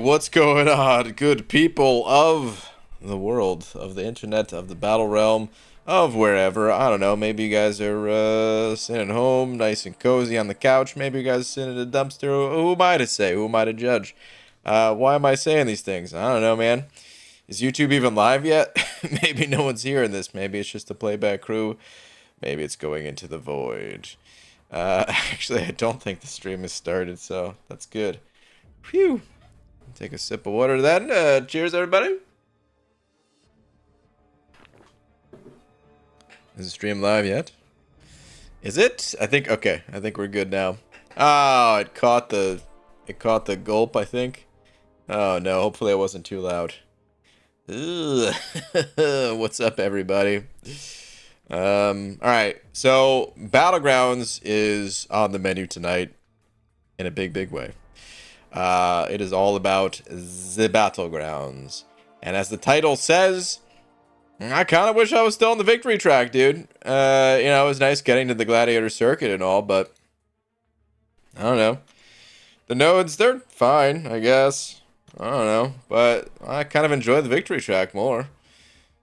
what's going on, good people of the world, of the internet, of the battle realm, of wherever? I don't know. Maybe you guys are sitting at home, nice and cozy on the couch. Maybe you guys are sitting in a dumpster. Who am I to say? Who am I to judge? Why am I saying these things? I don't know, man. Is YouTube even live yet? Maybe no one's hearing this. Maybe it's just a playback crew. Maybe it's going into the void. Actually, I don't think the stream has started, so that's good. Phew. Take a sip of water then. Cheers, everybody. Is the stream live yet? Is it? I think, okay. I think we're good now. Oh, it caught the gulp, I think. Oh, no. Hopefully it wasn't too loud. Ugh. What's up, everybody? Alright. So, Battlegrounds is on the menu tonight in a big, big way. It is all about the Battlegrounds. And as the title says, I kind of wish I was still on the victory track, dude. You know, it was nice getting to the Gladiator Circuit and all, but I don't know. The nodes, they're fine, I guess. I don't know, but I kind of enjoy the victory track more.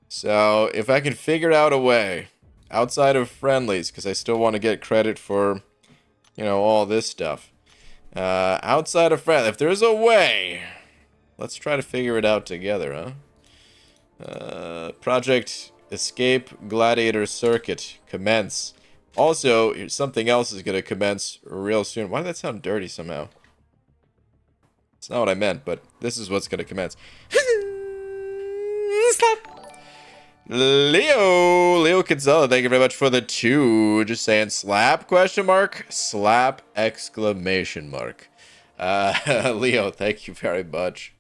So, if I can figure out a way outside of friendlies, because I still want to get credit for, you know, all this stuff. Outside of friendlies, if there's a way, let's try to figure it out together, huh? Project Escape Gladiator Circuit commence. Also, something else is going to commence real soon. Why did that sound dirty somehow? It's not what I meant, but this is what's going to commence. Stop. Leo Kinsella, thank you very much for the 2. Just saying, slap question mark, slap exclamation mark. Leo, thank you very much.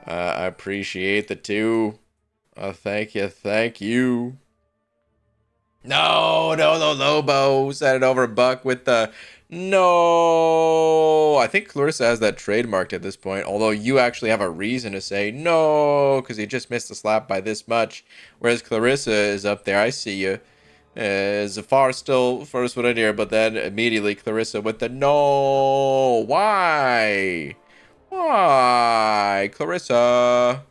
I appreciate the 2. Thank you. No, Lobo. Set it over Buck with the... No. I think Clarissa has that trademarked at this point. Although you actually have a reason to say no. Because you just missed the slap by this much. Whereas Clarissa is up there. I see you. Zafar still first one in here. But then immediately Clarissa with the no. Why? Why? Clarissa...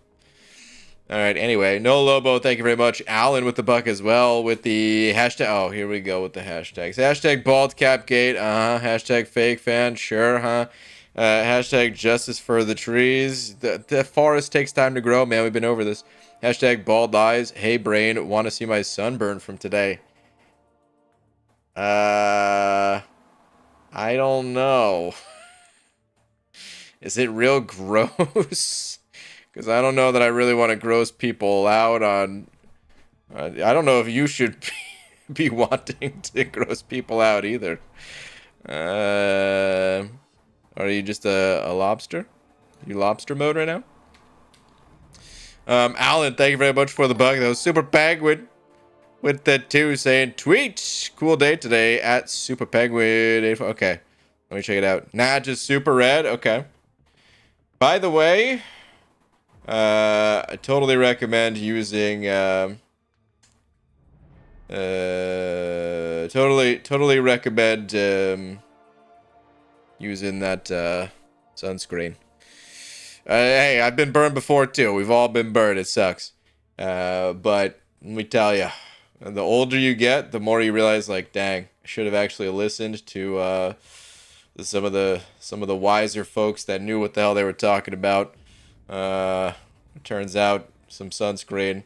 Alright, anyway, no Lobo, thank you very much. Alan with the buck as well, with the hashtag, oh, here we go with the hashtags. Hashtag baldcapgate, hashtag fake fan, sure, huh? Hashtag justice for the trees. The forest takes time to grow, man, we've been over this. Hashtag bald eyes, hey brain, want to see my sunburn from today. I don't know. Is it real gross? Because I don't know that I really want to gross people out on... I don't know if you should be wanting to gross people out either. Are you just a lobster? You lobster mode right now? Alan, thank you very much for the bug. That was Super Penguin with the 2 saying, tweet! Cool day today at Super Penguin. Okay, let me check it out. Nah, just Super Red. Okay. By the way... I totally recommend using totally recommend using that sunscreen. Hey, I've been burned before too. We've all been burned. It sucks. But let me tell you, the older you get, the more you realize, like, dang, I should have actually listened to some of the wiser folks that knew what the hell they were talking about. Turns out some sunscreen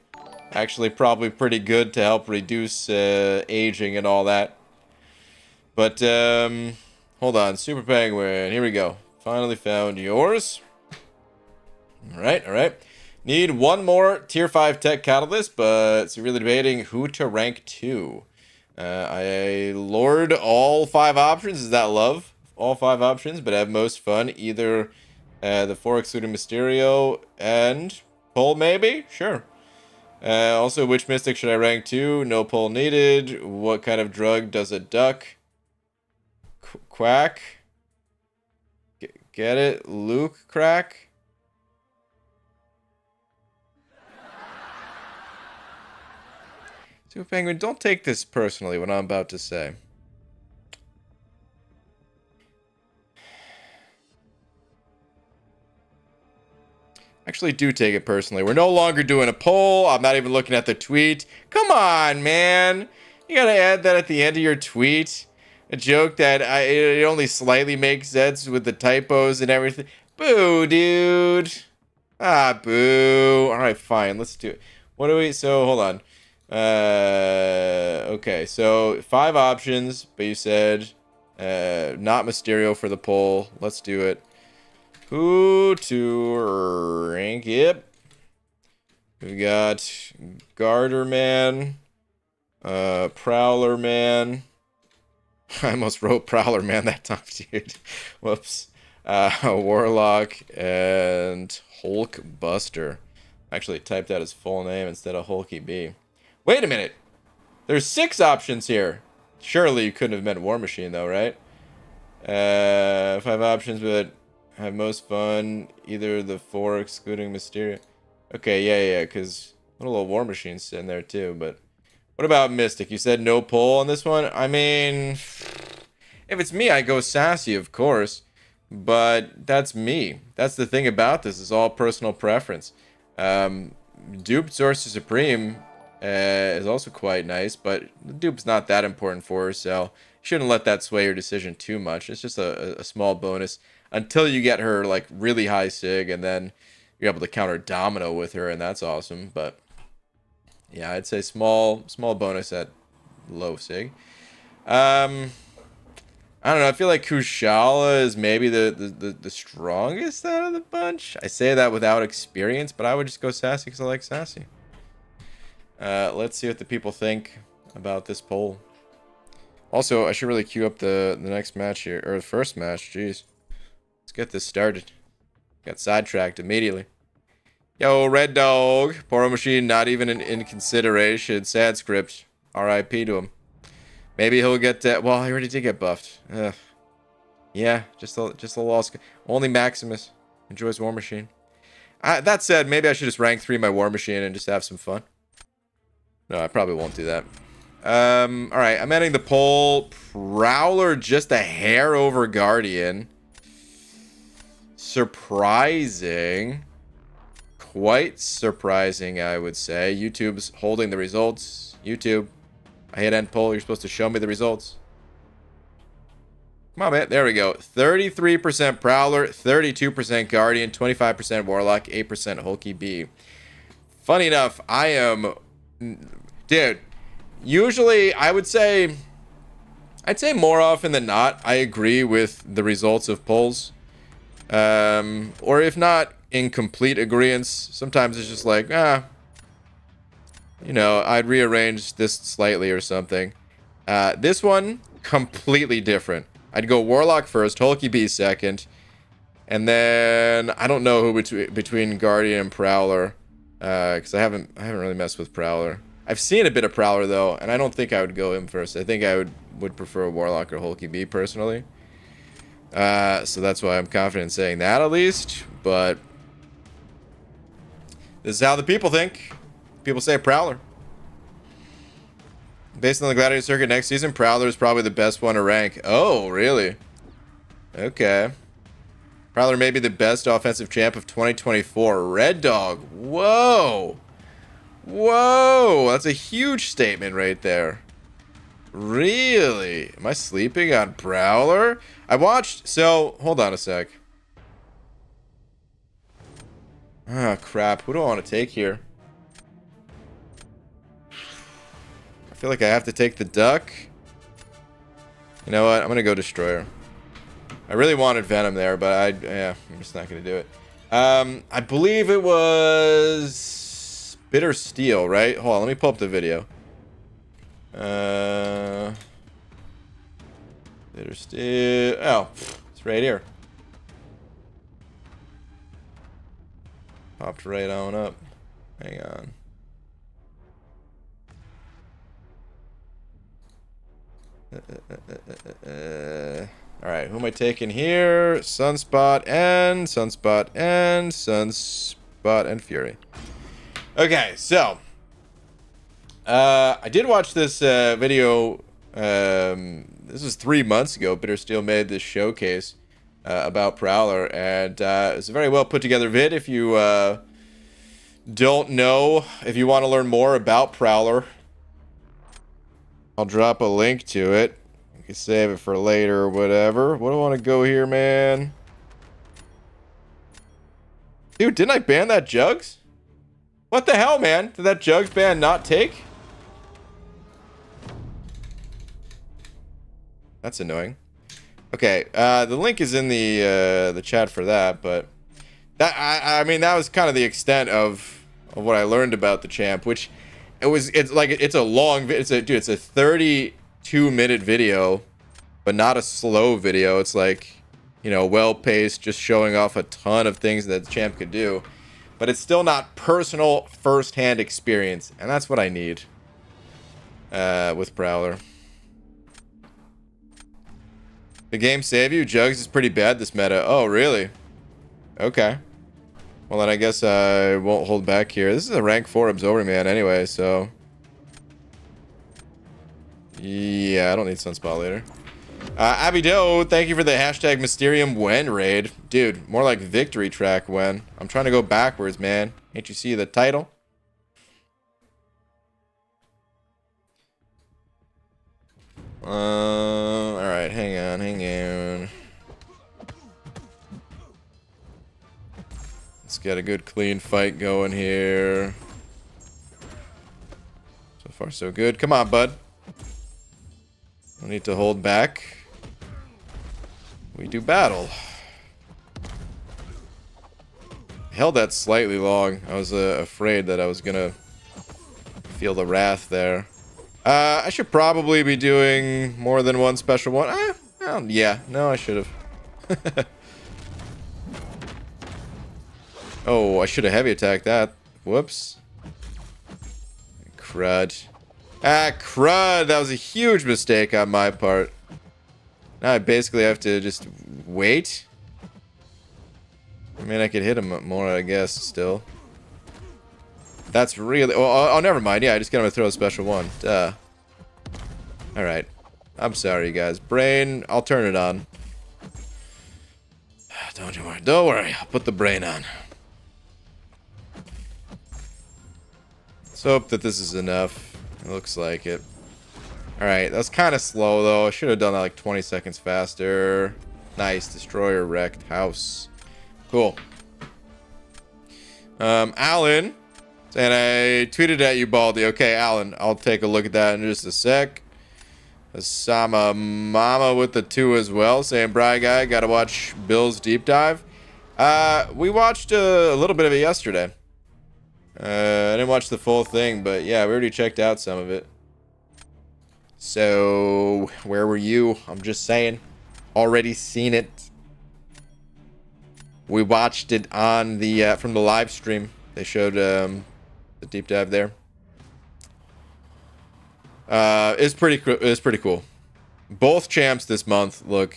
actually probably pretty good to help reduce aging and all that. But hold on, Super Penguin, here we go. Finally found yours. All right. Need one more tier 5 tech catalyst, but severely debating who to rank to. I lured all 5 options. Is that love? All 5 options, but have most fun either. The 4 excluding Mysterio and Pull, maybe? Sure. Also, which Mystic should I rank to? No pull needed. What kind of drug does it duck? Quack? Get it? Luke crack? Super Penguin, don't take this personally, what I'm about to say. Actually do take it personally. We're no longer doing a poll. I'm not even looking at the tweet. Come on, man. You gotta add that at the end of your tweet. A joke that it only slightly makes sense with the typos and everything. Boo, dude. Ah, boo. All right, fine. Let's do it. What do we... So, hold on. Okay, so 5 options, but you said not Mysterio for the poll. Let's do it. Who to rank? Yep. We've got Garter Man, Prowler Man. I almost wrote Prowler Man that time, dude. Whoops. Warlock and Hulk Buster. Actually typed out his full name instead of Hulky B. Wait a minute. There's 6 options here. Surely you couldn't have meant War Machine though, right? 5 options, but have most fun. Either the 4 excluding Mysterio. Okay, yeah, because little old War Machine's sitting there too, but what about Mystic? You said no poll on this one? I mean, if it's me, I go Sassy, of course. But that's me. That's the thing about this. It's all personal preference. Dupe Sorcerer Supreme is also quite nice, but the dupe's not that important for her, so you shouldn't let that sway your decision too much. It's just a small bonus until you get her like really high sig, and then you're able to counter Domino with her, and that's awesome. But yeah, I'd say small bonus at low sig. I don't know. I feel like Kushala is maybe the strongest out of the bunch. I say that without experience, but I would just go Sassy because I like Sassy. Let's see what the people think about this poll. Also, I should really queue up the next match here, or the first match. Jeez, let's get this started. Got sidetracked immediately. Yo, Red Dog, Poro Machine, not even in consideration. Sad script. R.I.P. to him. Maybe he'll get that. Well, he already did get buffed. Yeah, just a loss. Only Maximus enjoys War Machine. That said, maybe I should just rank 3 my War Machine and just have some fun. No, I probably won't do that. All right, I'm ending the poll. Prowler just a hair over Guardian. Surprising. Quite surprising, I would say. YouTube's holding the results. YouTube, I hit end poll. You're supposed to show me the results. Come on, man. There we go. 33% Prowler, 32% Guardian, 25% Warlock, 8% Hulky B. Funny enough, I am... Dude, usually I'd say more often than not, I agree with the results of polls. Or if not in complete agreement, sometimes it's just like, you know, I'd rearrange this slightly or something. This one, completely different. I'd go Warlock first, Hulky B second, and then I don't know who between Guardian and Prowler, because I haven't really messed with Prowler. I've seen a bit of Prowler though, and I don't think I would go him first. I think I would prefer Warlock or Hulky B personally. So that's why I'm confident in saying that at least. But this is how the people think. People say Prowler. Based on the Gladiator circuit next season, Prowler is probably the best one to rank. Oh, really? Okay. Prowler may be the best offensive champ of 2024. Red Dog. Whoa. Whoa. That's a huge statement right there. Really? Am I sleeping on Prowler? I watched... So, hold on a sec. Ah, crap. Who do I want to take here? I feel like I have to take the Duck. You know what? I'm going to go Destroyer. I really wanted Venom there, but I'm just not going to do it. I believe it was Bitter Steel, right? Hold on, let me pull up the video. Bitter Steel. Oh, it's right here. Popped right on up. Hang on. Alright, who am I taking here? Sunspot and Fury. Okay, so I did watch this video. This was 3 months ago. Bitter Steel made this showcase about Prowler, and it's a very well put together vid. If you don't know if you want to learn more about Prowler, I'll drop a link to it. You can save it for later or whatever. What do I want to go here, man? Dude, didn't I ban that Jugs? What the hell, man? Did that Jugs ban not take? That's annoying. Okay, the link is in the chat for that, but that I mean that was kind of the extent of what I learned about the champ, which it's a long it's a 32-minute video, but not a slow video. It's like, you know, well paced, just showing off a ton of things that the champ could do, but it's still not personal first-hand experience, and that's what I need with Prowler. The game save you? Jugs is pretty bad this meta. Oh, really? Okay. Well, then I guess I won't hold back here. This is a rank 4 Absorber Man anyway, so... yeah, I don't need Sunspot later. Abido, thank you for the hashtag Mysterium When raid. Dude, more like Victory Track When. I'm trying to go backwards, man. Can't you see the title? Alright, hang on. Let's get a good clean fight going here. So far so good. Come on, bud. No need to hold back. We do battle. Held that slightly long. I was afraid that I was gonna feel the wrath there. I should probably be doing more than one special one. Yeah, no, I should have. Oh, I should have heavy attacked that. Whoops. Crud. Crud! That was a huge mistake on my part. Now I basically have to just wait. I mean, I could hit him more, I guess, still. That's really... oh, never mind. Yeah, I just gotta throw a special one. Duh. Alright. I'm sorry, guys. Brain, I'll turn it on. Don't worry. Don't worry. I'll put the brain on. Let's hope that this is enough. It looks like it. Alright, that's kind of slow, though. I should have done that like 20 seconds faster. Nice. Destroyer wrecked house. Cool. Alan... and I tweeted at you, Baldy. Okay, Alan, I'll take a look at that in just a sec. Osama Mama with the 2 as well, saying, Bri guy, gotta watch Bill's deep dive. We watched a little bit of it yesterday. I didn't watch the full thing, but yeah, we already checked out some of it. So, where were you? I'm just saying. Already seen it. We watched it on the from the live stream. They showed the deep dive there. It's pretty cool. Both champs this month look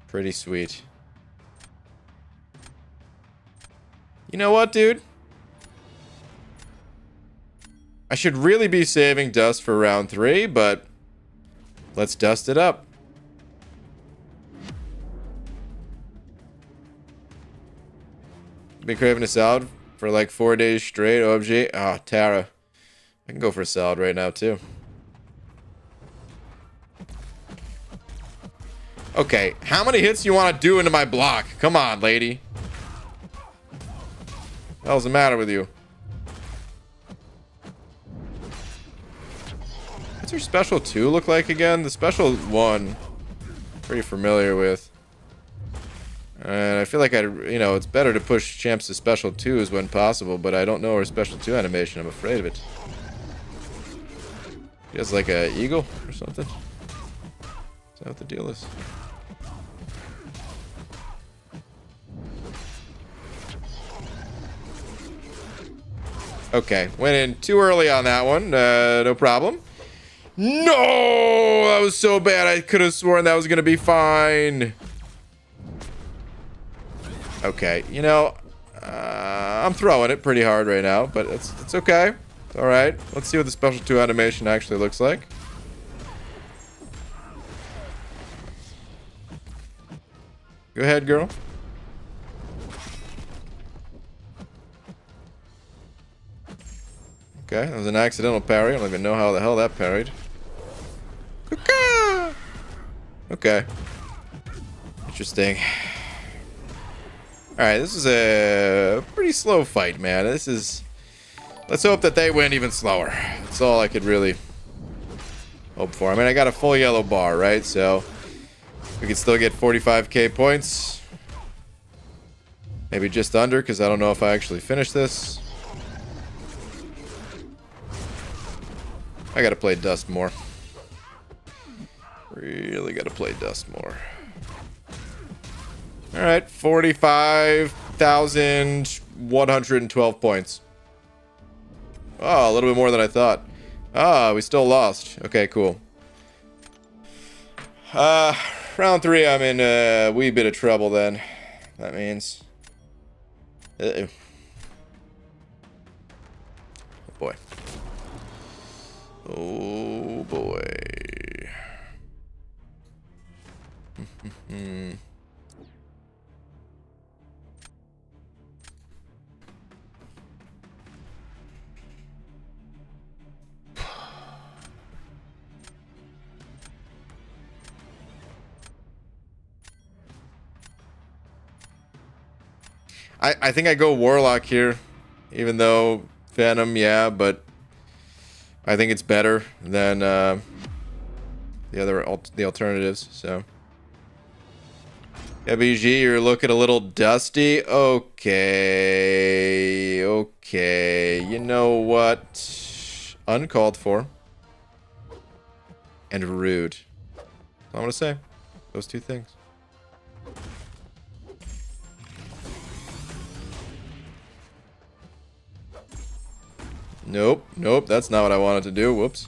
pretty sweet. You know what, dude? I should really be saving dust for round 3, but let's dust it up. Been craving a salad for like 4 days straight. OMG. Oh, Tara. I can go for a salad right now, too. Okay, how many hits do you want to do into my block? Come on, lady. What the hell's the matter with you? What's her special 2 look like again? The special 1, pretty familiar with. And I feel like it's better to push champs to special 2s when possible, but I don't know her special 2 animation. I'm afraid of it. She has like a eagle or something. Is that what the deal is? Okay, went in too early on that one. No problem. No! That was so bad. I could have sworn that was going to be fine. Okay, you know, I'm throwing it pretty hard right now, but it's okay. It's all right. Let's see what the special 2 animation actually looks like. Go ahead, girl. Okay, that was an accidental parry. I don't even know how the hell that parried. Okay. Interesting. Alright, this is a pretty slow fight, man. This is... Let's hope that they went even slower. That's all I could really hope for. I mean, I got a full yellow bar, right? So we could still get 45k points. Maybe just under, because I don't know if I actually finish this. I gotta play Dust more. Really gotta play Dust more. Alright, 45,112 points. Oh, a little bit more than I thought. Ah, we still lost. Okay, cool. Round 3, I'm in a wee bit of trouble then. That means... Uh-oh. Oh boy. Oh boy. I think I go Warlock here, even though Phantom, yeah, but I think it's better than the alternatives. So, yeah, BG, you're looking a little dusty. Okay, okay. You know what? Uncalled for and rude. That's all I'm gonna say. Those two things. Nope, nope, that's not what I wanted to do. Whoops.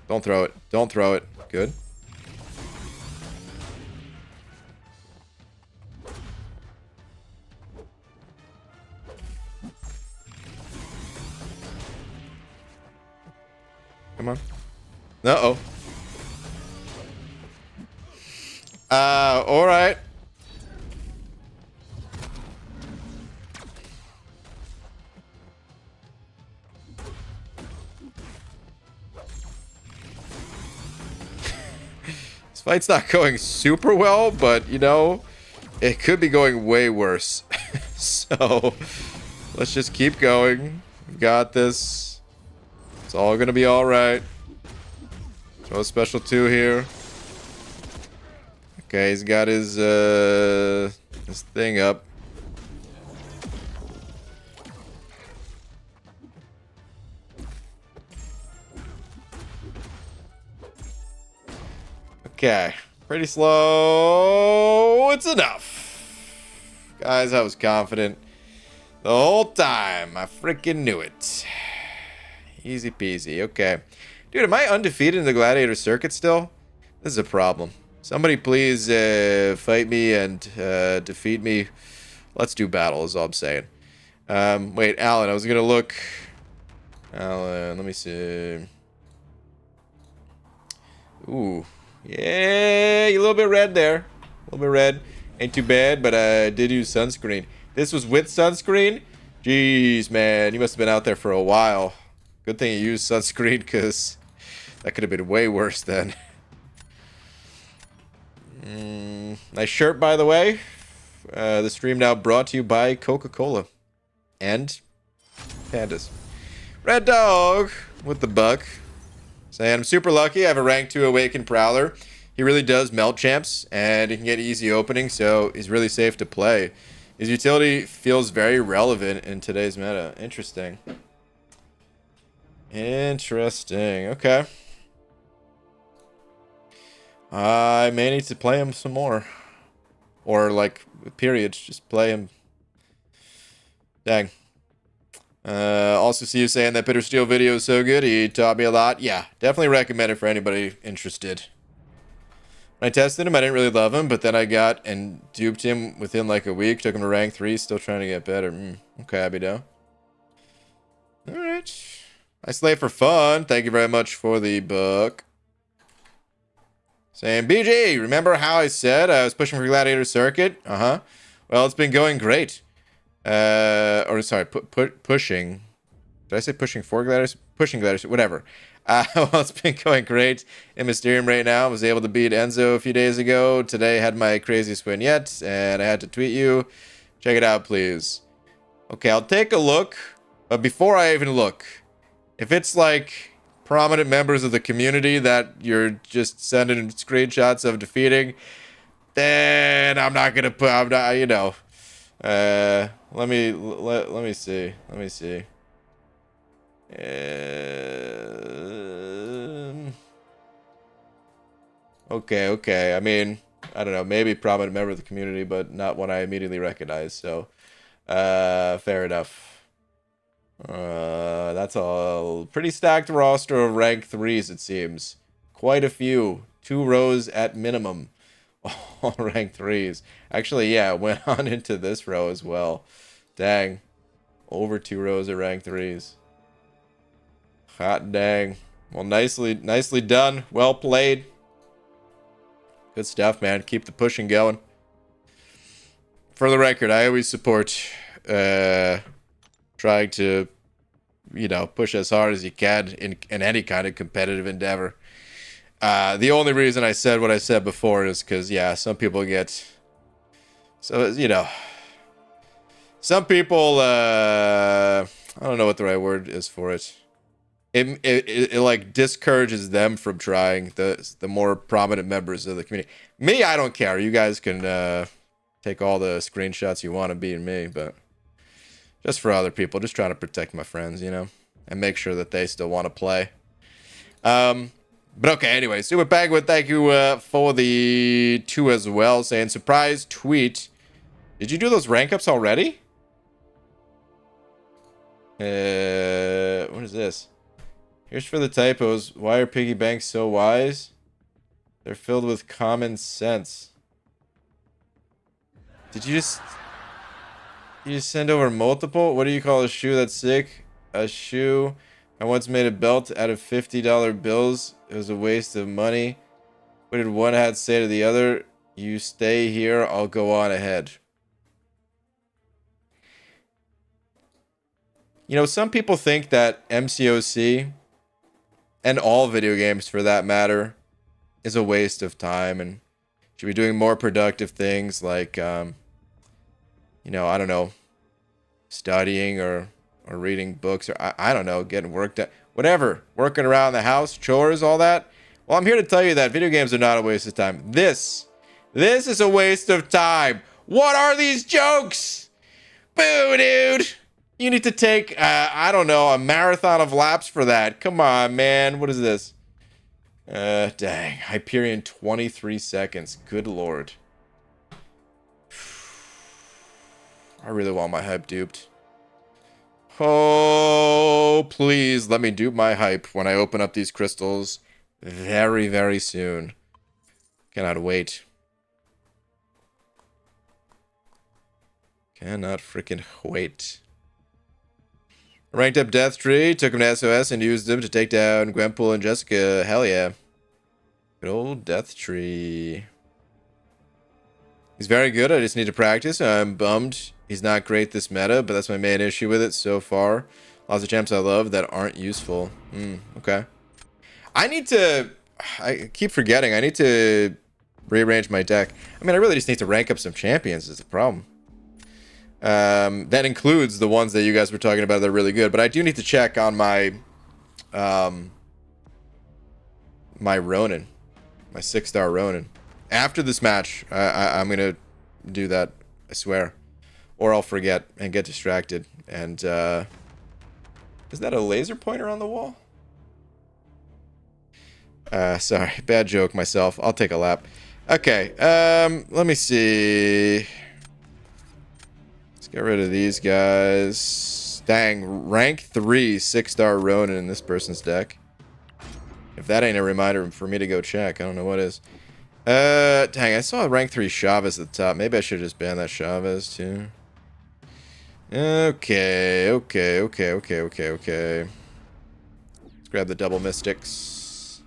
Don't throw it. Don't throw it. Good. Come on. Uh-oh. Alright. This fight's not going super well, but, you know, it could be going way worse. So, let's just keep going. We got this. It's all gonna be alright. Throw a special 2 here. Okay, he's got his thing up. Okay, pretty slow. It's enough. Guys, I was confident the whole time. I freaking knew it. Easy peasy. Okay. Dude, am I undefeated in the Gladiator Circuit still? This is a problem. Somebody please fight me and defeat me. Let's do battle is all I'm saying. Wait, Alan, I was going to look. Alan, let me see. Ooh. Yeah, you're a little bit red there. A little bit red. Ain't too bad, but I did use sunscreen. This was with sunscreen? Jeez, man. You must have been out there for a while. Good thing you used sunscreen, because that could have been way worse then. Nice shirt, by the way. The stream now brought to you by Coca-Cola. And pandas. Red Dog with the buck. Saying, I'm super lucky. I have a rank 2 Awakened Prowler. He really does melt champs, and he can get easy opening, so he's really safe to play. His utility feels very relevant in today's meta. Interesting. Interesting. Okay. I may need to play him some more. Or, like, periods. Just play him. Dang. Also see you saying that Bitter Steel video is so good. He taught me a lot. Yeah, definitely recommend it for anybody interested. When I tested him, I didn't really love him, but then I got and duped him within like a week. Took him to rank 3, still trying to get better. Okay, Abido. Alright. I slay for fun. Thank you very much for the book. Saying, BG, remember how I said I was pushing for Gladiator Circuit? Uh-huh. Well, it's been going great. Or sorry, pushing. Did I say pushing 4 gliders? Pushing gliders, whatever. Well, it's been going great in Mysterium right now. I was able to beat Enzo a few days ago. Today I had my craziest win yet, and I had to tweet you. Check it out, please. Okay, I'll take a look. But before I even look, if it's like prominent members of the community that you're just sending screenshots of defeating, then I'm not gonna put. I'm not. You know. Let me see. Let me see. Okay. I mean, I don't know. Maybe prominent member of the community, but not one I immediately recognize. So, fair enough. That's a pretty stacked roster of rank 3s, it seems. Quite a few. 2 rows at minimum. All rank 3s. Actually, yeah, went on into this row as well. Dang. Over 2 rows of rank 3s. Hot dang. Well, nicely done. Well played. Good stuff, man. Keep the pushing going. For the record, I always support trying to, you know, push as hard as you can in any kind of competitive endeavor. The only reason I said what I said before is because, yeah, some people get... So, you know... Some people, I don't know what the right word is for it. It like discourages them from trying, the more prominent members of the community. Me, I don't care. You guys can take all the screenshots you want of beating me, but just for other people, just trying to protect my friends, you know, and make sure that they still want to play. But okay, anyway, Super Penguin, thank you for the 2 as well, saying surprise tweet. Did you do those rank ups already? What is this? Here's for the typos. Why are piggy banks so wise? They're filled with common sense. Did you just send over multiple? What do you call a shoe that's sick? A shoe. I once made a belt out of $50 bills. It was a waste of money. What did one hat say to the other? You stay here, I'll go on ahead. You know, some people think that MCOC, and all video games for that matter, is a waste of time and should be doing more productive things like, you know, I don't know, studying or reading books, or I don't know, getting work done, whatever, working around the house, chores, all that. Well, I'm here to tell you that video games are not a waste of time. This is a waste of time. What are these jokes? Boo, dude. You need to take, I don't know, a marathon of laps for that. Come on, man. What is this? Dang. Hyperion, 23 seconds. Good lord. I really want my hype duped. Oh, please let me dupe my hype when I open up these crystals very, very soon. Cannot wait. Cannot freaking wait. Ranked up Death Tree, took him to SOS and used him to take down Gwenpool and Jessica. Hell yeah. Good old Death Tree. He's very good. I just need to practice. I'm bummed he's not great this meta, but that's my main issue with it so far. Lots of champs I love that aren't useful. Okay. I keep forgetting. I need to rearrange my deck. I mean, I really just need to rank up some champions is the problem. That includes the ones that you guys were talking about that are really good, but I do need to check on my my Ronin, my 6-star Ronin. After this match, I'm gonna do that, I swear, or I'll forget and get distracted. And is that a laser pointer on the wall? Sorry, bad joke myself. I'll take a lap. Okay, let me see. Get rid of these guys. Dang, rank 3 6-star Ronin in this person's deck. If that ain't a reminder for me to go check, I don't know what is. Dang, I saw a rank 3 Chavez at the top. Maybe I should just ban that Chavez too. Okay. Let's grab the double mystics.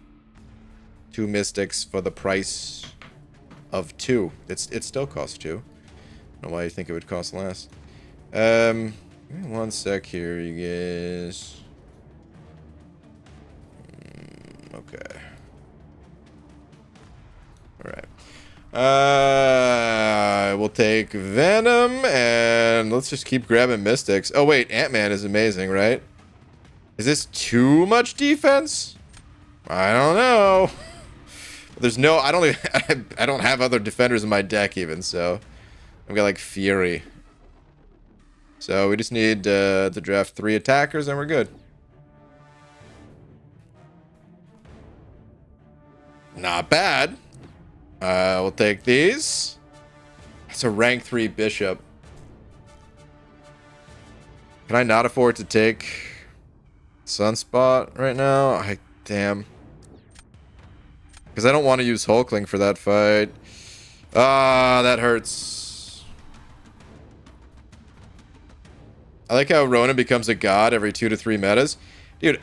2 mystics for the price of 2. It still costs 2. I don't know why you think it would cost less. Give me 1 sec here, you guys. Okay. Alright. We'll take Venom, and let's just keep grabbing Mystics. Oh, wait, Ant-Man is amazing, right? Is this too much defense? I don't know. There's no... I don't even... I don't have other defenders in my deck, even, so... I've got, like, Fury. So, we just need to draft 3 attackers, and we're good. Not bad. We'll take these. It's a rank 3 bishop. Can I not afford to take Sunspot right now? Damn. Because I don't want to use Hulkling for that fight. Ah, that hurts. I like how Ronan becomes a god every 2 to 3 metas. Dude,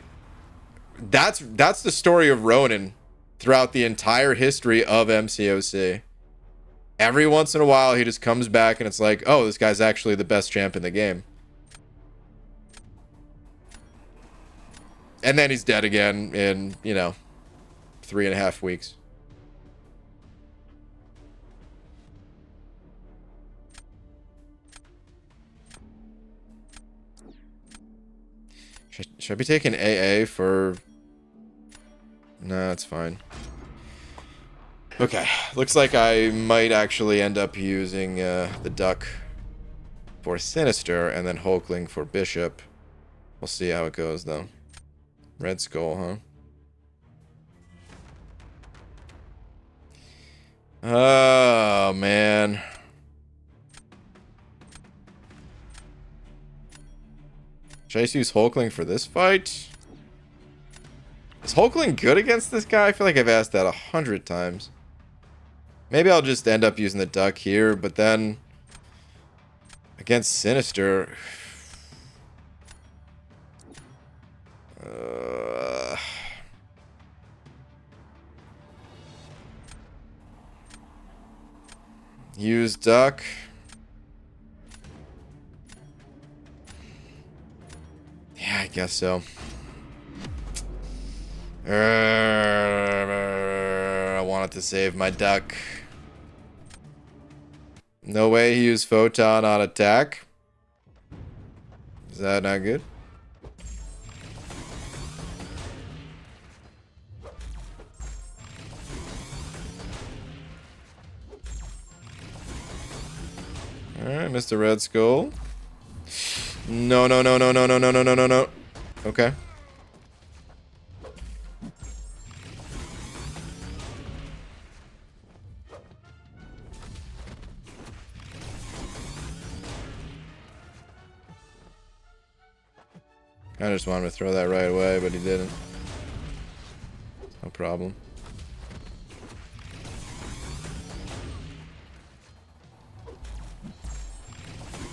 that's the story of Ronan throughout the entire history of MCOC. Every once in a while, he just comes back and it's like, oh, this guy's actually the best champ in the game. And then he's dead again in, you know, 3.5 weeks. Should I be taking AA for... Nah, that's fine. Okay, looks like I might actually end up using the Duck for Sinister and then Hulkling for Bishop. We'll see how it goes, though. Red Skull, huh? Oh, man. Should I just use Hulkling for this fight? Is Hulkling good against this guy? I feel like I've asked that 100 times. Maybe I'll just end up using the Duck here, but then against Sinister... Use Duck. Yeah, I guess so. I wanted to save my Duck. No way he used Photon on attack. Is that not good? Alright, Mr. Red Skull. No, no, no, no, no, no, no, no, no, no, no. Okay. I just wanted to throw that right away, but he didn't. No problem.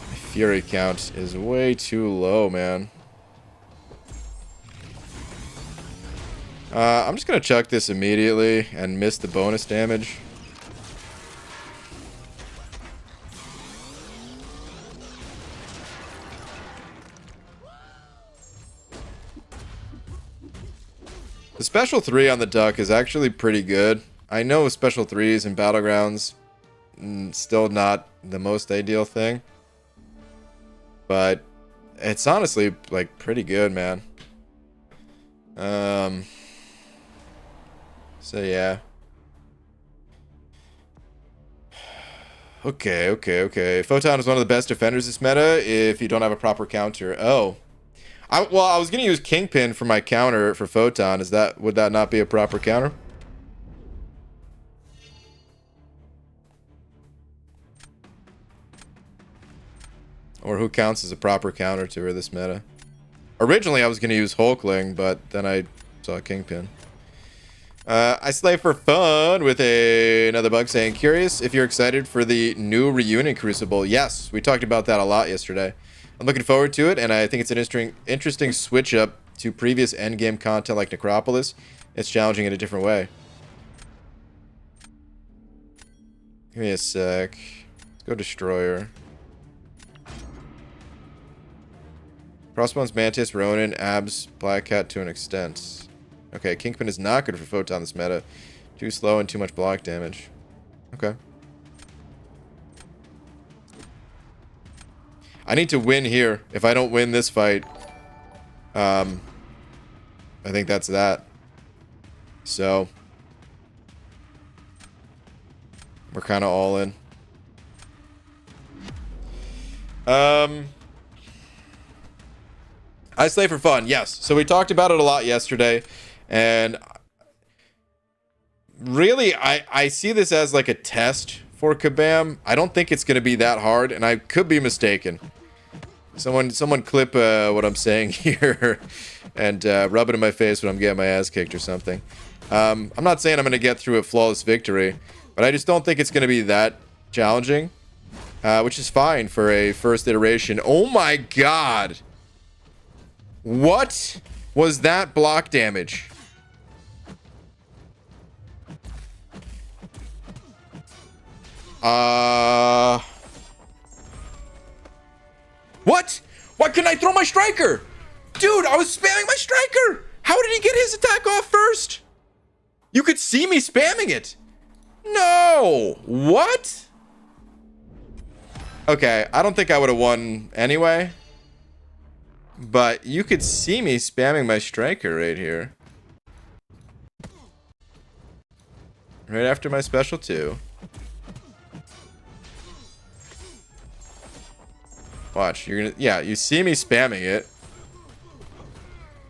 My Fury count is way too low, man. I'm just gonna chuck this immediately and miss the bonus damage. The special 3 on the Duck is actually pretty good. I know special 3s in Battlegrounds still not the most ideal thing. But it's honestly like pretty good, man. So yeah. Okay. Photon is one of the best defenders this meta if you don't have a proper counter. Oh. Well, I was gonna use Kingpin for my counter for Photon. Would that not be a proper counter? Or who counts as a proper counter to her this meta? Originally, I was gonna use Hulkling, but then I saw Kingpin. I slay for fun with another bug saying, curious if you're excited for the new Reunion Crucible. Yes, we talked about that a lot yesterday. I'm looking forward to it, and I think it's an interesting switch up to previous endgame content like Necropolis. It's challenging in a different way. Give me a sec. Let's go Destroyer. Crossbones, Mantis, Ronin, Abs, Black Cat to an extent. Okay, Kingpin is not good for Photon this meta. Too slow and too much block damage. Okay. I need to win here. If I don't win this fight, I think that's that. So, we're kind of all in. I slay for fun, yes. So we talked about it a lot yesterday, and really, I see this as like a test for Kabam. I don't think it's going to be that hard, and I could be mistaken. Someone clip what I'm saying here and rub it in my face when I'm getting my ass kicked or something. I'm not saying I'm going to get through a flawless victory, but I just don't think it's going to be that challenging, which is fine for a first iteration. Oh my god! What was that block damage? What? Why couldn't I throw my striker? Dude, I was spamming my striker! How did he get his attack off first? You could see me spamming it. No! What? Okay, I don't think I would have won anyway. But you could see me spamming my striker right here. Right after my special 2. Watch, you're gonna... Yeah, you see me spamming it.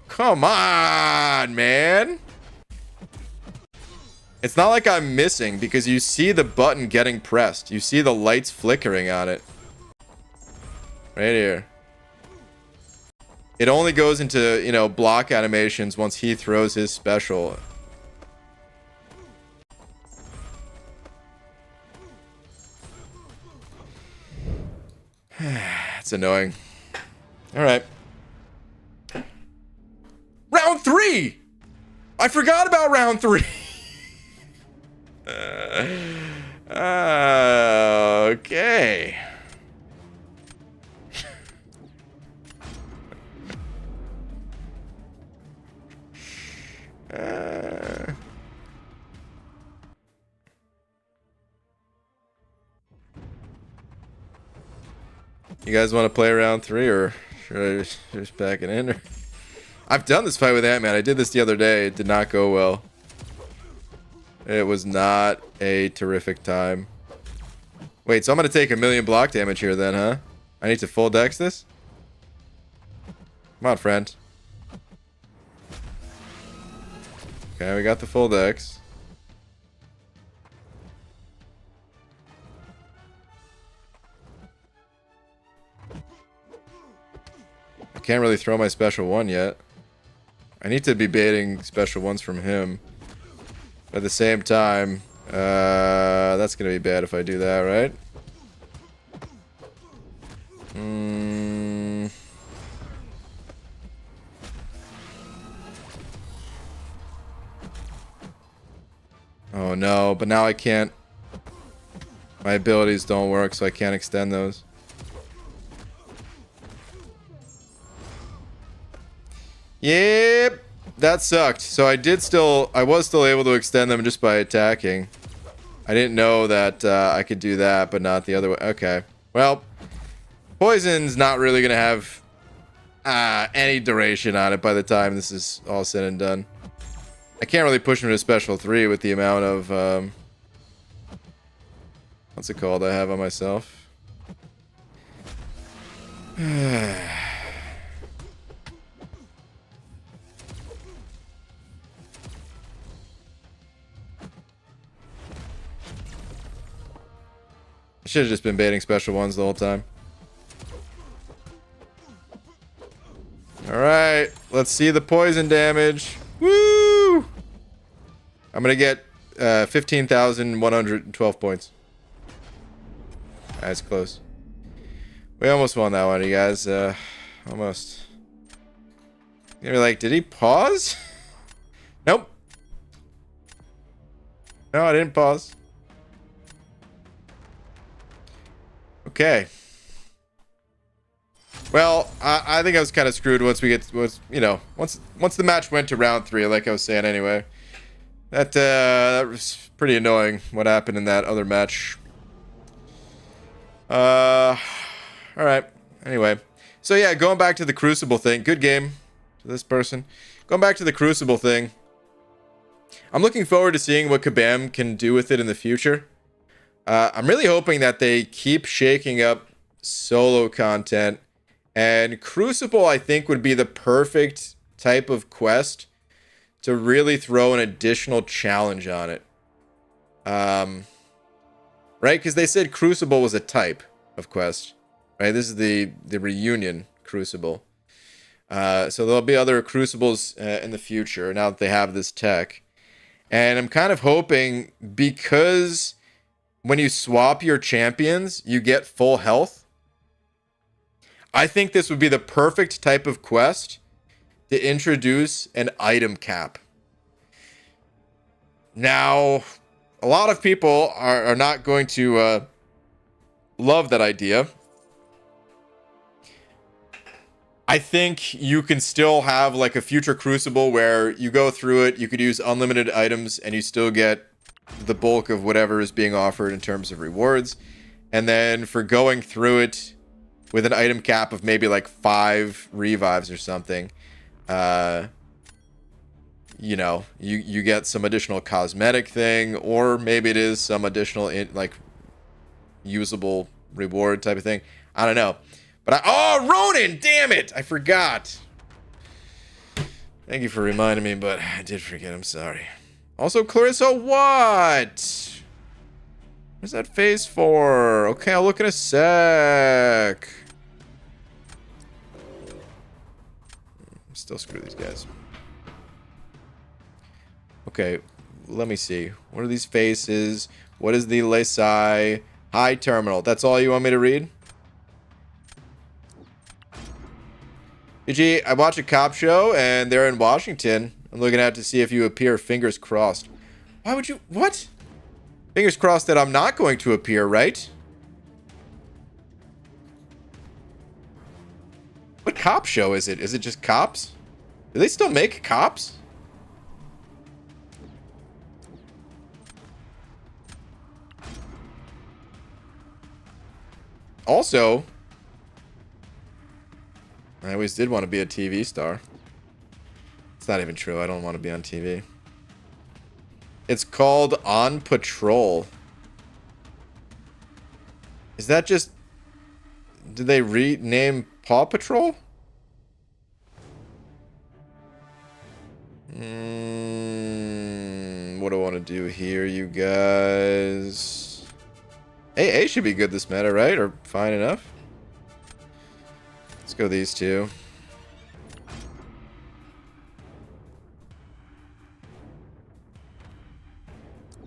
Come on, man! It's not like I'm missing, because you see the button getting pressed. You see the lights flickering on it. Right here. It only goes into, you know, block animations once he throws his special. It's annoying. Alright. Round 3! I forgot about round 3! Okay. You guys want to play round 3, or should I just back it in? I've done this fight with Ant-Man. I did this the other day. It did not go well. It was not a terrific time. Wait, so I'm going to take 1,000,000 block damage here then, huh? I need to full dex this? Come on, friend. Okay, we got the full dex. I can't really throw my special 1 yet. I need to be baiting special 1s from him. But at the same time, that's gonna be bad if I do that, right? Oh no, but now I can't. My abilities don't work, so I can't extend those. Yep, that sucked. So I was still able to extend them just by attacking. I didn't know that I could do that, but not the other way. Okay, well, poison's not really gonna have any duration on it by the time this is all said and done. I can't really push him to special 3 with the amount of what's it called I have on myself. I should have just been baiting special 1s the whole time. Alright, let's see the poison damage. Woo! I'm gonna get 15,112 points. That's close. We almost won that one, you guys. Almost. You're gonna be like, did he pause? Nope. No, I didn't pause. Well, I think I was kind of screwed once once the match went to round 3, like I was saying anyway. That was pretty annoying what happened in that other match. All right. Anyway, so yeah, going back to the Crucible thing. Good game to this person. Going back to the Crucible thing. I'm looking forward to seeing what Kabam can do with it in the future. I'm really hoping that they keep shaking up solo content. And Crucible, I think, would be the perfect type of quest to really throw an additional challenge on it. Right? Because they said Crucible was a type of quest. Right? This is the reunion Crucible. So there'll be other Crucibles in the future now that they have this tech. And I'm kind of hoping, because when you swap your champions, you get full health. I think this would be the perfect type of quest to introduce an item cap. Now, a lot of people are not going to love that idea. I think you can still have like a future Crucible where you go through it, you could use unlimited items, and you still get the bulk of whatever is being offered in terms of rewards. And then for going through it with an item cap of maybe like 5 revives or something, you get some additional cosmetic thing, or maybe it is some additional usable reward type of thing. I don't know. But Ronan, damn it, I forgot. Thank you for reminding me, but I did forget. I'm sorry. Also, Clarissa, what? What's that face for? Okay, I'll look in a sec. Still screw these guys. Okay, let me see. What are these faces? What is the Lesai High Terminal? That's all you want me to read? GG, I watched a cop show and they're in Washington. I'm looking out to see if you appear. Fingers crossed. Why would you? What? Fingers crossed that I'm not going to appear, right? What cop show is it? Is it just cops? Do they still make cops? Also, I always did want to be a TV star. It's not even true. I don't want to be on TV. It's called On Patrol. Is that just... Did they rename Paw Patrol? What do I want to do here, you guys? AA should be good this meta, right? Or fine enough? Let's go these two.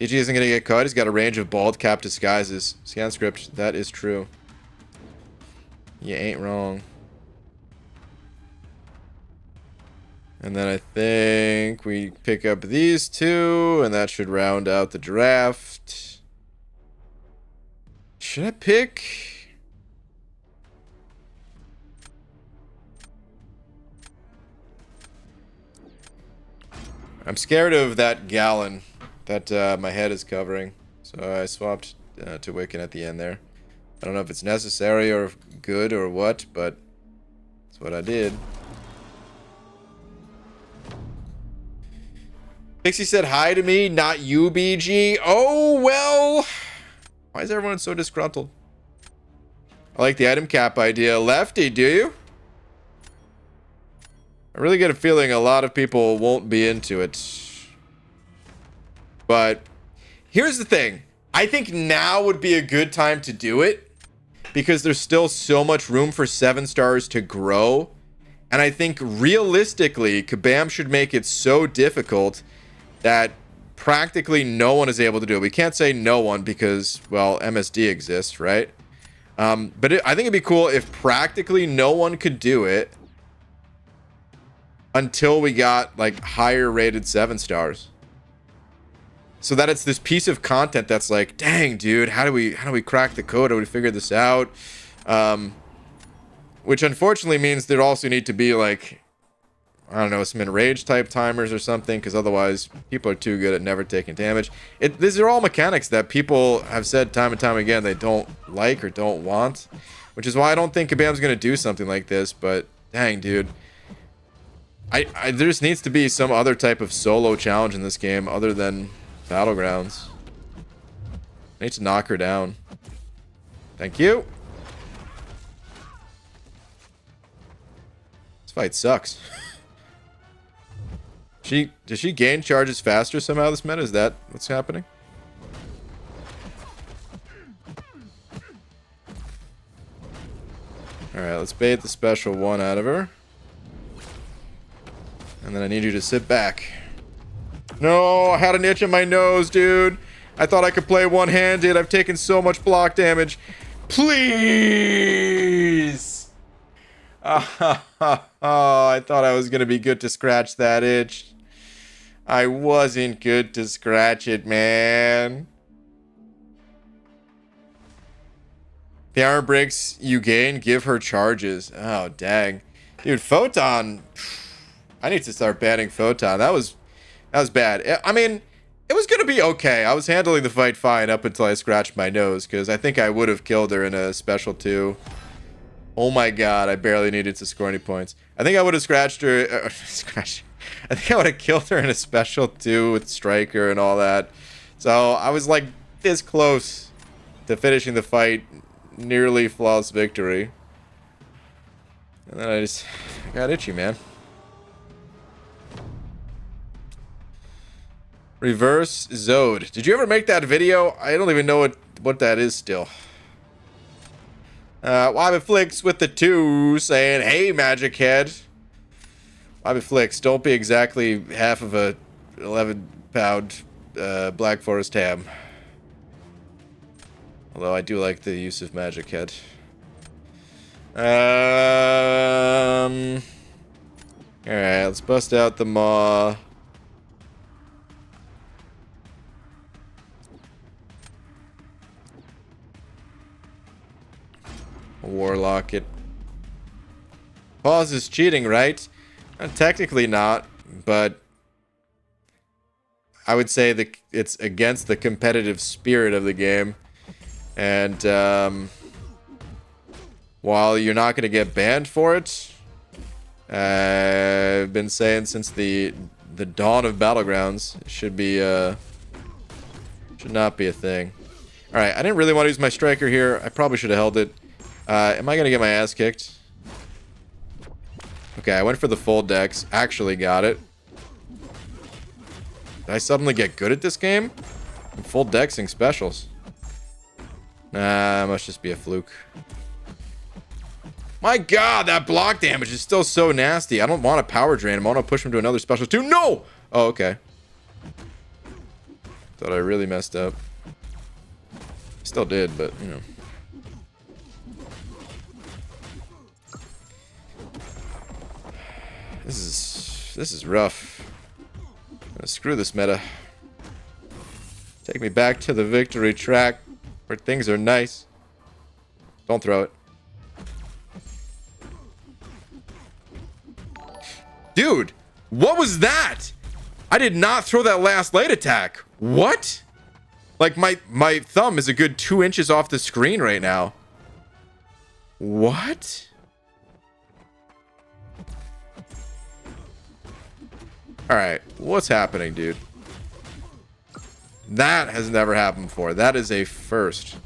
EG isn't going to get caught. He's got a range of bald cap disguises. Scan script. That is true. You ain't wrong. And then I think we pick up these two, and that should round out the draft. Should I pick? I'm scared of that gallon that my head is covering. So I swapped to Wiccan at the end there. I don't know if it's necessary or good or what, but that's what I did. Pixie said hi to me, not you, BG. Oh, well. Why is everyone so disgruntled? I like the item cap idea. Lefty, do you? I really get a feeling a lot of people won't be into it. But here's the thing. I think now would be a good time to do it, because there's still so much room for 7 stars to grow. And I think realistically, Kabam should make it so difficult that practically no one is able to do it. We can't say no one because, well, MSD exists, right? But I think it'd be cool if practically no one could do it until we got like higher rated 7 stars. So that it's this piece of content that's like, dang, dude, how do we crack the code? How do we figure this out? Which unfortunately means there also need to be like, I don't know, some enrage type timers or something, because otherwise people are too good at never taking damage. These are all mechanics that people have said time and time again they don't like or don't want, which is why I don't think Kabam's going to do something like this, but dang, dude. There just needs to be some other type of solo challenge in this game other than Battlegrounds. I need to knock her down. Thank you. This fight sucks. Does she gain charges faster somehow this meta? Is that what's happening? Alright, let's bait the special one out of her. And then I need you to sit back. No, I had an itch in my nose, dude. I thought I could play one-handed. I've taken so much block damage. Please! Oh, I thought I was going to be good to scratch that itch. I wasn't good to scratch it, man. The armor breaks you gain, give her charges. Oh, dang. Dude, Photon. I need to start banning Photon. That was bad. I mean, it was going to be okay. I was handling the fight fine up until I scratched my nose, because I think I would have killed her in a special 2. Oh my god, I barely needed to score any points. I think I would have scratched her. I think I would have killed her in a special 2 with Striker and all that. So I was like this close to finishing the fight. Nearly flawless victory. And then I got itchy, man. Reverse Zode. Did you ever make that video? I don't even know what that is still. Wabbyflix with the 2 saying, hey, Magic Head. Wabbyflix, don't be exactly half of a 11-pound Black Forest ham. Although I do like the use of Magic Head. Alright, let's bust out the Maw. Warlock it. Pause is cheating, right? Technically not, but I would say that it's against the competitive spirit of the game. And while you're not going to get banned for it, I've been saying since the dawn of Battlegrounds, it should not be a thing. All right, I didn't really want to use my Striker here. I probably should have held it. Am I going to get my ass kicked? Okay, I went for the full dex. Actually got it. Did I suddenly get good at this game? I'm full dexing specials. Nah, must just be a fluke. My god, that block damage is still so nasty. I don't want to power drain him. I want to push him to another special too. No! Oh, okay. Thought I really messed up. Still did, but, you know. This is rough. Screw this meta. Take me back to the victory track where things are nice. Don't throw it. Dude, what was that? I did not throw that last late attack. What? Like my thumb is a good 2 inches off the screen right now. What? Alright, what's happening, dude? That has never happened before. That is a first.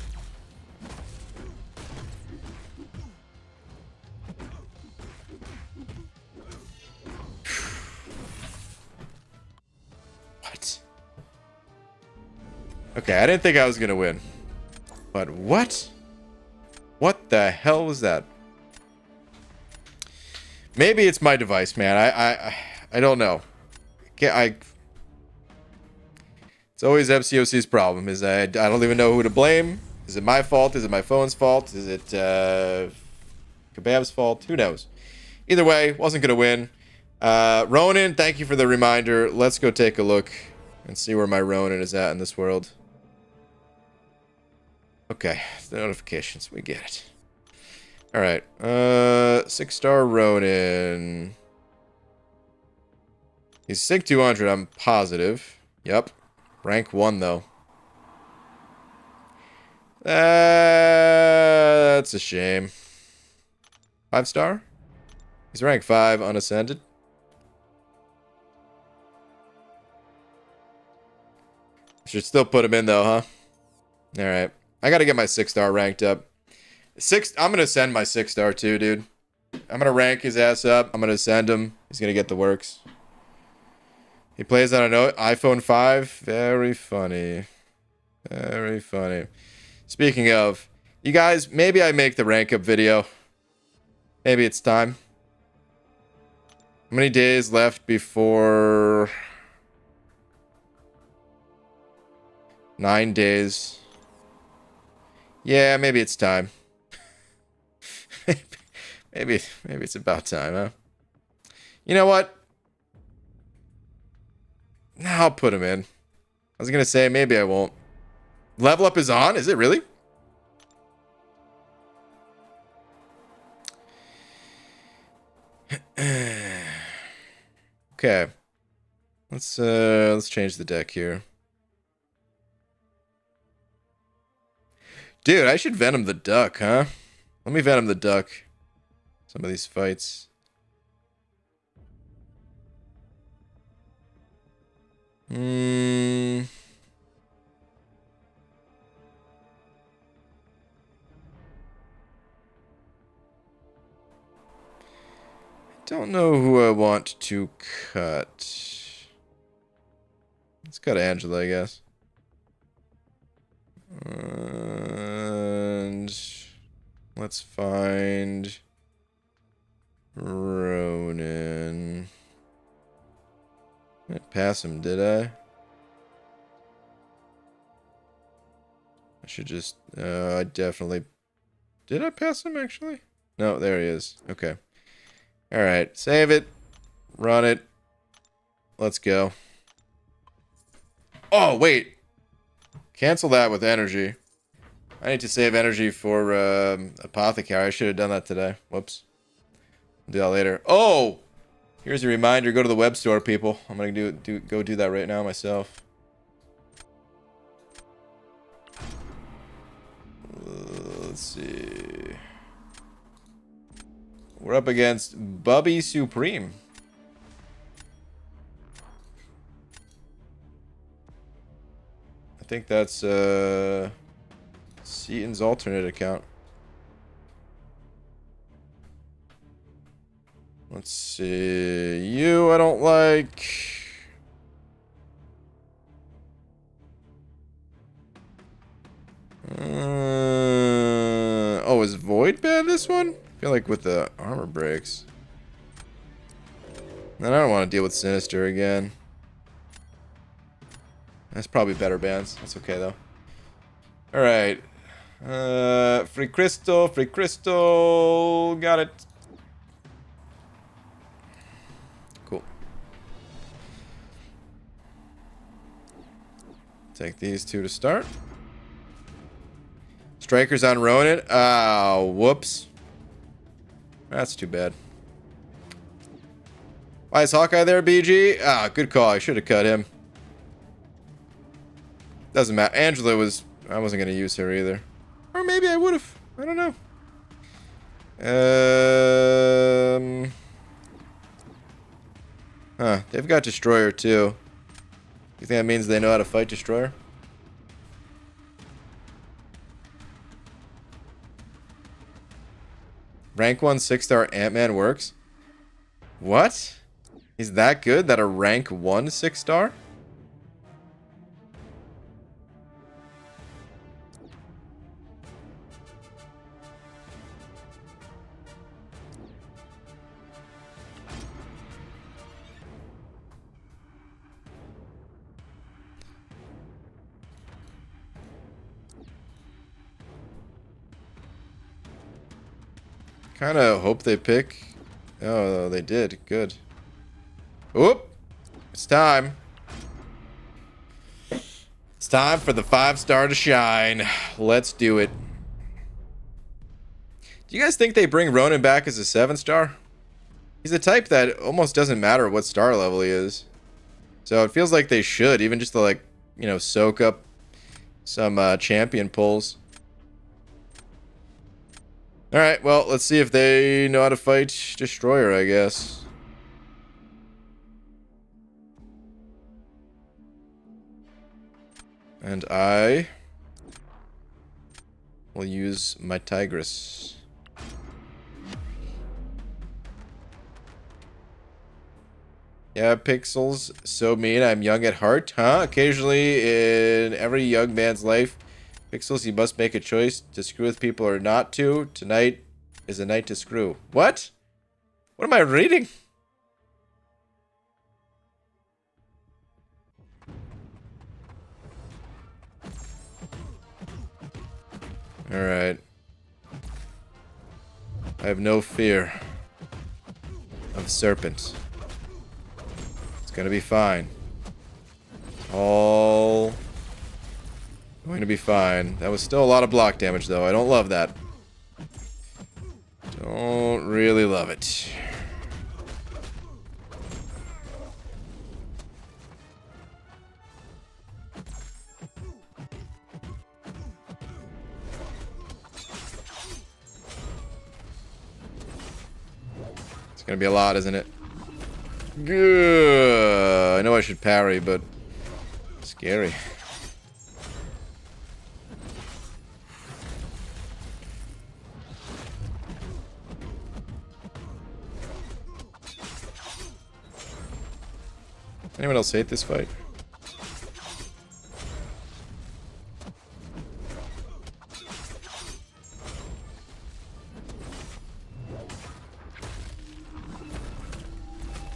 What? Okay, I didn't think I was gonna win. But what? What the hell was that? Maybe it's my device, man. I don't know. It's always FCOC's problem. Is I don't even know who to blame. Is it my fault? Is it my phone's fault? Is it Kebab's fault? Who knows? Either way, wasn't gonna win. Ronin, thank you for the reminder. Let's go take a look and see where my Ronin is at in this world. Okay, the notifications, we get it. All right. 6-star Ronin. He's Sync 200, I'm positive. Yep. Rank 1, though. That's a shame. 5-star? He's rank 5, unascended. Should still put him in, though, huh? Alright. I gotta get my 6-star ranked up. I'm gonna send my 6-star, too, dude. I'm gonna rank his ass up. I'm gonna send him. He's gonna get the works. He plays on an iPhone 5. Very funny. Very funny. Speaking of, you guys, maybe I make the rank up video. Maybe it's time. How many days left before... 9 days. Yeah, maybe it's time. maybe it's about time, huh? You know what? I'll put him in. I was gonna say maybe I won't. Level up is on? Is it really? Okay. Let's change the deck here. Dude, I should Venom the Duck, huh? Let me Venom the Duck. Some of these fights. Don't know who I want to cut. Let's cut Angela, I guess. And let's find Ronin. I didn't pass him, did I? I should just, I definitely, did I pass him actually? No, there he is. Okay. All right, save it, run it. Let's go. Oh, wait. Cancel that with energy. I need to save energy for Apothecary. I should have done that today. Whoops. I'll do that later. Oh! Here's a reminder. Go to the web store, people. I'm going to go do that right now myself. Let's see. We're up against Bubby Supreme. I think that's Seaton's alternate account. Let's see. You, I don't like. Oh, is Void bad this one? I feel like with the armor breaks. Then I don't want to deal with Sinister again. That's probably better bans. That's okay though. Alright. Free crystal, free crystal. Got it. Cool. Take these two to start. Strikers on Ronin. Oh, whoops. That's too bad. Why is Hawkeye there, BG? Ah, good call. I should have cut him. Doesn't matter. Angela was... I wasn't going to use her either. Or maybe I would have. I don't know. Huh. They've got Destroyer, too. You think that means they know how to fight Destroyer? Rank 1 6-star Ant-Man works? What? He's that good that a rank 1 6-star? Kind of hope they pick. Oh, they did. Good. Oop! It's time. It's time for the 5-star to shine. Let's do it. Do you guys think they bring Ronan back as a 7-star? He's a type that almost doesn't matter what star level he is. So it feels like they should, even just to, like, you know, soak up some champion pulls. Alright, well, let's see if they know how to fight Destroyer, I guess. And I will use my Tigress. Yeah, Pixel's so mean. I'm young at heart, huh? Occasionally in every young man's life, Pixels, you must make a choice to screw with people or not to. Tonight is a night to screw. What? What am I reading? Alright. I have no fear of serpent. It's gonna be fine. All going to be fine. That was still a lot of block damage, though. I don't love that. Don't really love it. It's gonna be a lot, isn't it? Good. I know I should parry, but scary. Anyone else hate this fight?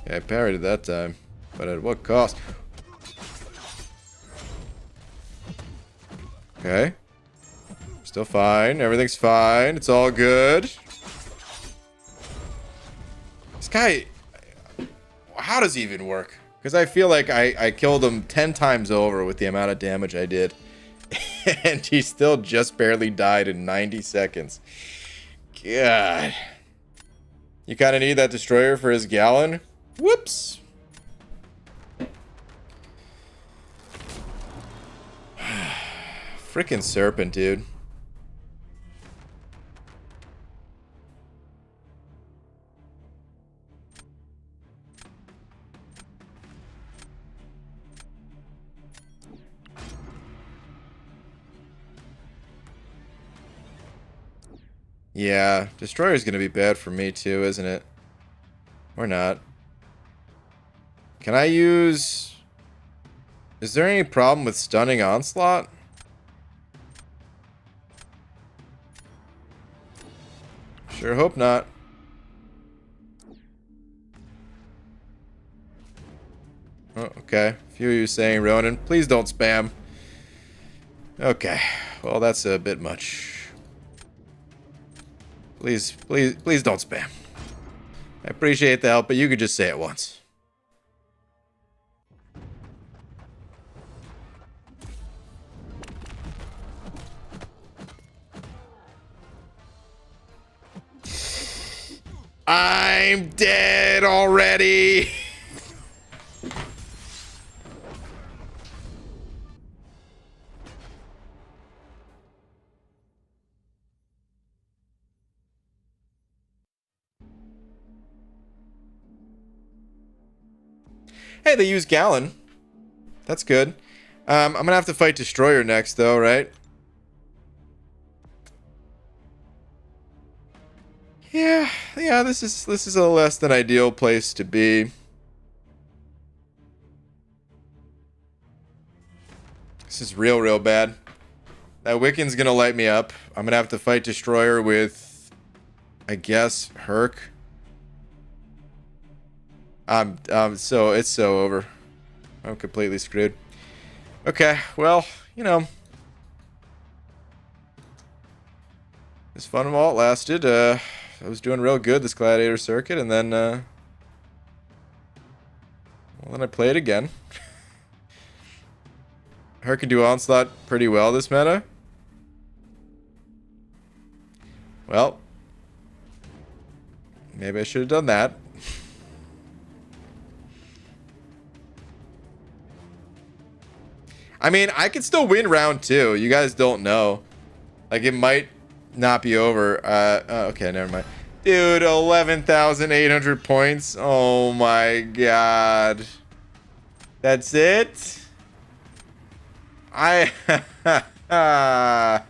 Yeah, I parried it that time, but at what cost? Okay. Still fine. Everything's fine. It's all good. This guy... How does he even work? Because I feel like I killed him 10 times over with the amount of damage I did. And he still just barely died in 90 seconds. God. You kind of need that destroyer for his gallon? Whoops. Frickin' serpent, dude. Yeah, destroyer's gonna be bad for me too, isn't it? Or not. Can I use... Is there any problem with stunning Onslaught? Sure hope not. Oh, okay. A few of you saying Ronan, please don't spam. Okay. Well, that's a bit much. Please, please, please don't spam. I appreciate the help, but you could just say it once. I'm dead already. Hey, they use Gallon. That's good. I'm gonna have to fight Destroyer next, though, right? Yeah, this is a less than ideal place to be. This is real bad. That Wiccan's gonna light me up. I'm gonna have to fight Destroyer with, I guess, Herc. So it's so over. I'm completely screwed. Okay, well, you know, this fun while it lasted. I was doing real good this gladiator circuit, and then, well, then I played again. Her can do onslaught pretty well this meta. Well, Maybe I should have done that. I mean, I could still win round 2. You guys don't know. Like, it might not be over. Okay, never mind. Dude, 11,800 points. Oh my god. That's it? I... no.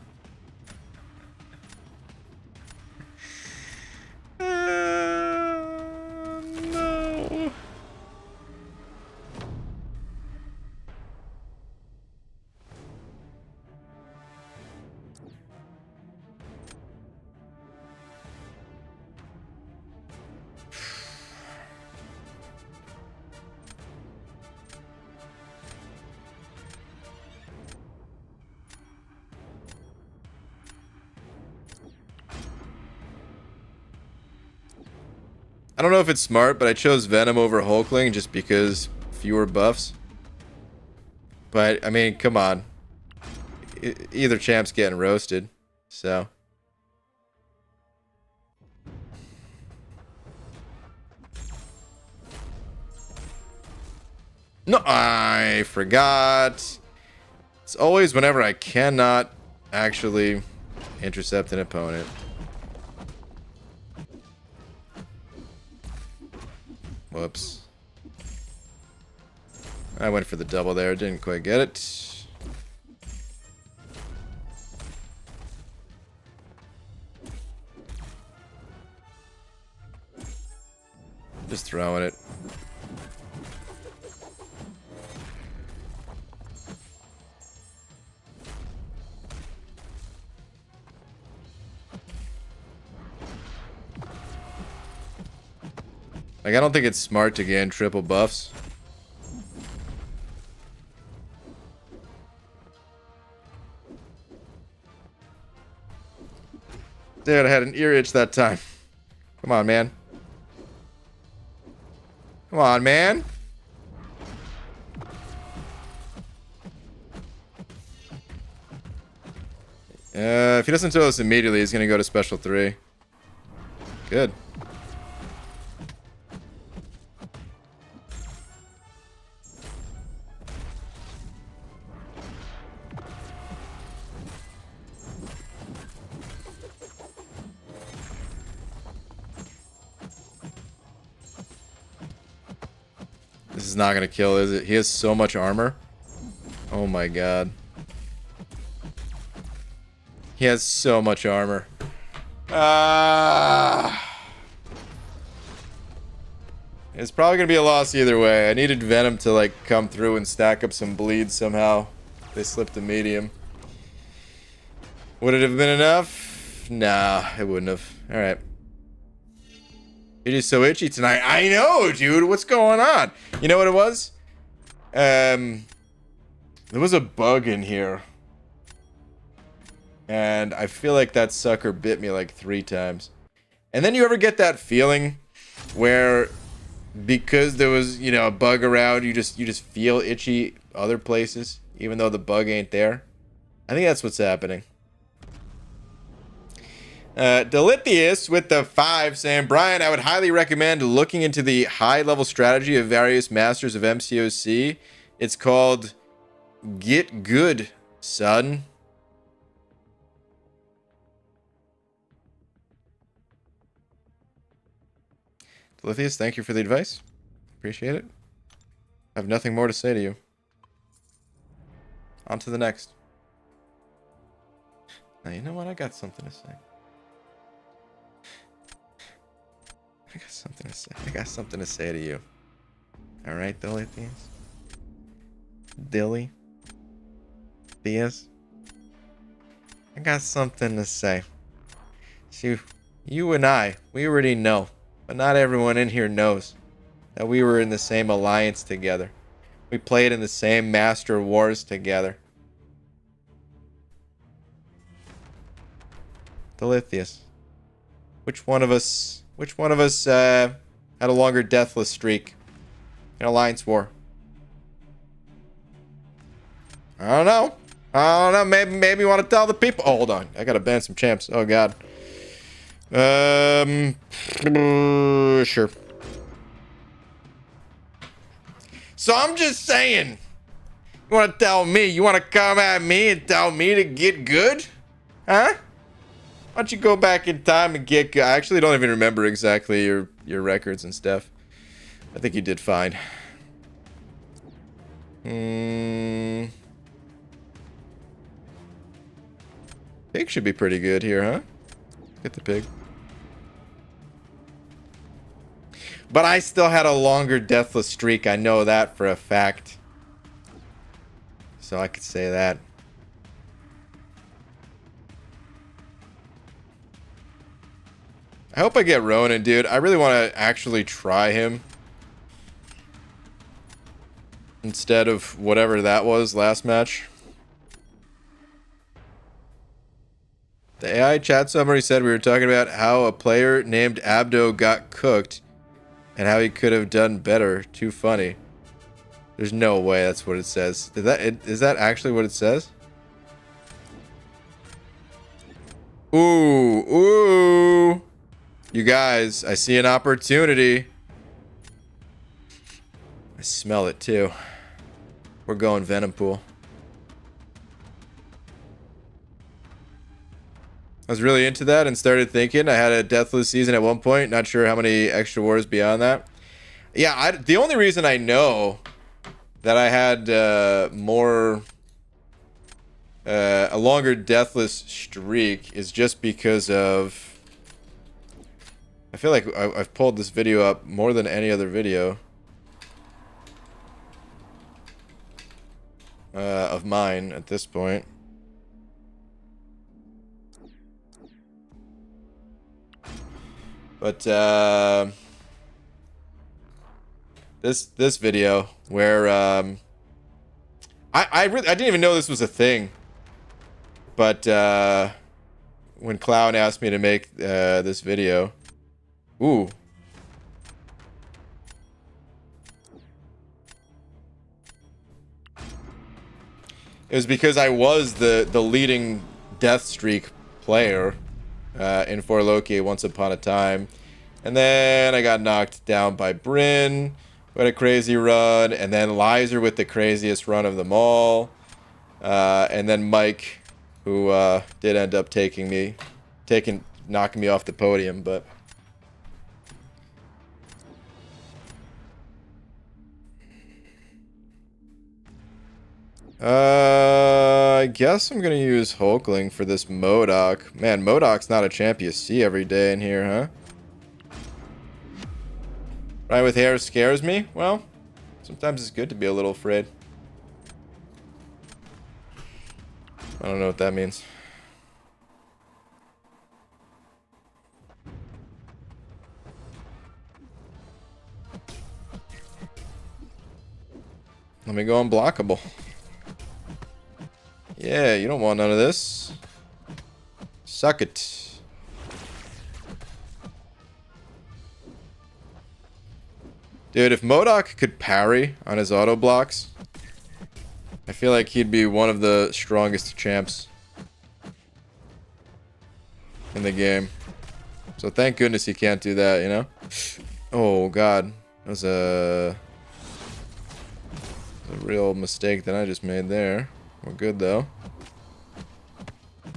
I don't know if it's smart, but I chose Venom over Hulkling just because fewer buffs. But, I mean, come on. Either champ's getting roasted, so. No, I forgot. It's always whenever I cannot actually intercept an opponent. Whoops. I went for the double there. Didn't quite get it. Just throwing it. Like, I don't think it's smart to gain triple buffs. Dude, I had an ear itch that time. Come on, man. Come on, man. If he doesn't tell us immediately, he's going to go to special 3. Good. This is not going to kill, is it? He has so much armor. Oh my god. He has so much armor. It's probably going to be a loss either way. I needed Venom to, like, come through and stack up some bleed somehow. They slipped a medium. Would it have been enough? Nah, it wouldn't have. Alright. It is so itchy tonight. I know, dude. What's going on? You know what it was? There was a bug in here. And I feel like that sucker bit me like 3 times. And then you ever get that feeling where because there was, you know, a bug around, you just feel itchy other places, even though the bug ain't there? I think that's what's happening. Delithius with the 5 saying, Brian, I would highly recommend looking into the high-level strategy of various masters of MCOC. It's called Get Good, son. Delithius, thank you for the advice. Appreciate it. I have nothing more to say to you. On to the next. Now, you know what? I got something to say. I got something to say. I got something to say to you. Alright, Delithius? Dilly? Theus? I got something to say. See, you and I, we already know. But not everyone in here knows that we were in the same alliance together. We played in the same Master Wars together. Delithius. Which one of us had a longer deathless streak in Alliance War? I don't know. I don't know. Maybe you want to tell the people. Oh, hold on. I gotta ban some champs. Oh god. Sure. So I'm just saying. You want to tell me? You want to come at me and tell me to get good? Huh? Why don't you go back in time and get good? I actually don't even remember exactly your records and stuff. I think you did fine. Pig should be pretty good here, huh? Get the pig. But I still had a longer deathless streak. I know that for a fact. So I could say that. I hope I get Ronan, dude. I really want to actually try him. Instead of whatever that was last match. The AI chat summary said we were talking about how a player named Abdo got cooked. And how he could have done better. Too funny. There's no way that's what it says. Is that actually what it says? Ooh, ooh. You guys, I see an opportunity. I smell it too. We're going Venom Pool. I was really into that and started thinking. I had a deathless season at one point. Not sure how many extra wars beyond that. Yeah, the only reason I know that I had a longer deathless streak is just because of... I feel like I've pulled this video up more than any other video of mine at this point. But this video where I didn't even know this was a thing, but when Clown asked me to make this video, ooh, it was because I was the leading death streak player in 4 Loki once upon a time, and then I got knocked down by Bryn, who had a crazy run, and then Lizer with the craziest run of them all, and then Mike, who did end up knocking me off the podium, but I guess I'm gonna use Hulkling for this Modok. Man, Modok's not a champ you see every day in here, huh? Right with hair scares me? Well, sometimes it's good to be a little afraid. I don't know what that means. Let me go unblockable. Yeah, you don't want none of this. Suck it. Dude, if Modok could parry on his auto blocks, I feel like he'd be one of the strongest champs in the game. So thank goodness he can't do that, you know? Oh god. That was a real mistake that I just made there. We're good though. I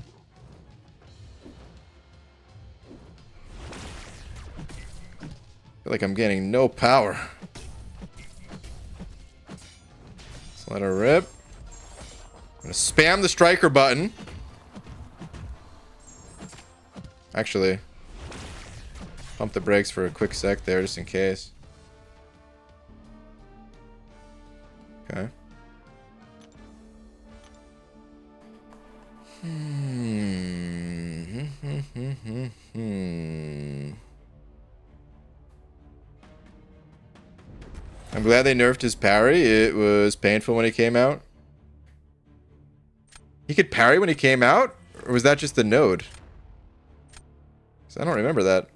feel like I'm getting no power. Let's let her rip. I'm gonna spam the striker button. Actually, pump the brakes for a quick sec there just in case. Okay. I'm glad they nerfed his parry. It was painful when he came out. He could parry when he came out? Or was that just the node? 'Cause I don't remember that.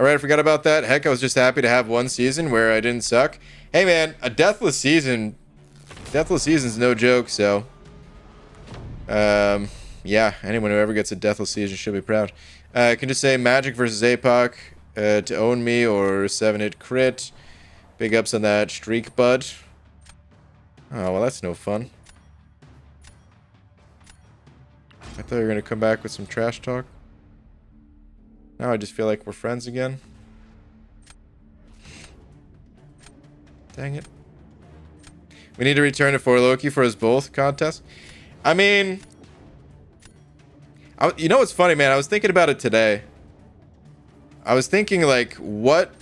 Alright, I forgot about that. Heck, I was just happy to have one season where I didn't suck. Hey man, a deathless season's no joke, so... yeah, anyone who ever gets a deathless season should be proud. I can just say Magic versus APOC to own me or 7-hit crit. Big ups on that streak, bud. Oh, well, that's no fun. I thought you were going to come back with some trash talk. Now I just feel like we're friends again. Dang it. We need to return to 4 Loki for his both contest. I mean... you know what's funny, man? I was thinking about it today. I was thinking, like, what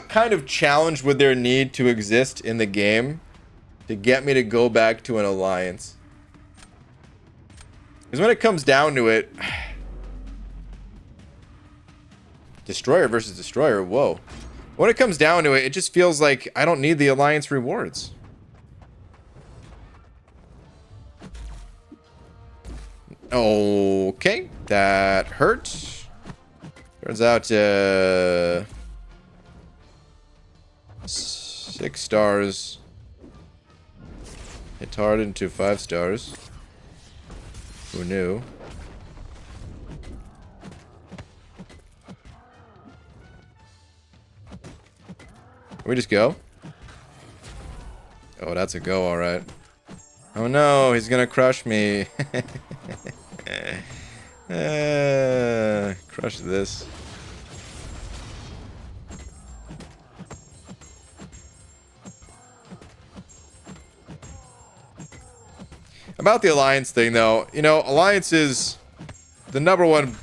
kind of challenge would there need to exist in the game to get me to go back to an alliance? Because when it comes down to it... Destroyer versus Destroyer, whoa. When it comes down to it, it just feels like I don't need the alliance rewards. Okay, that hurt. Turns out 6 stars hit hard into 5 stars. Who knew? Can we just go? Oh, that's a go, alright. Oh no, he's gonna crush me. Crush this. About the alliance thing, though, you know, alliance is the number one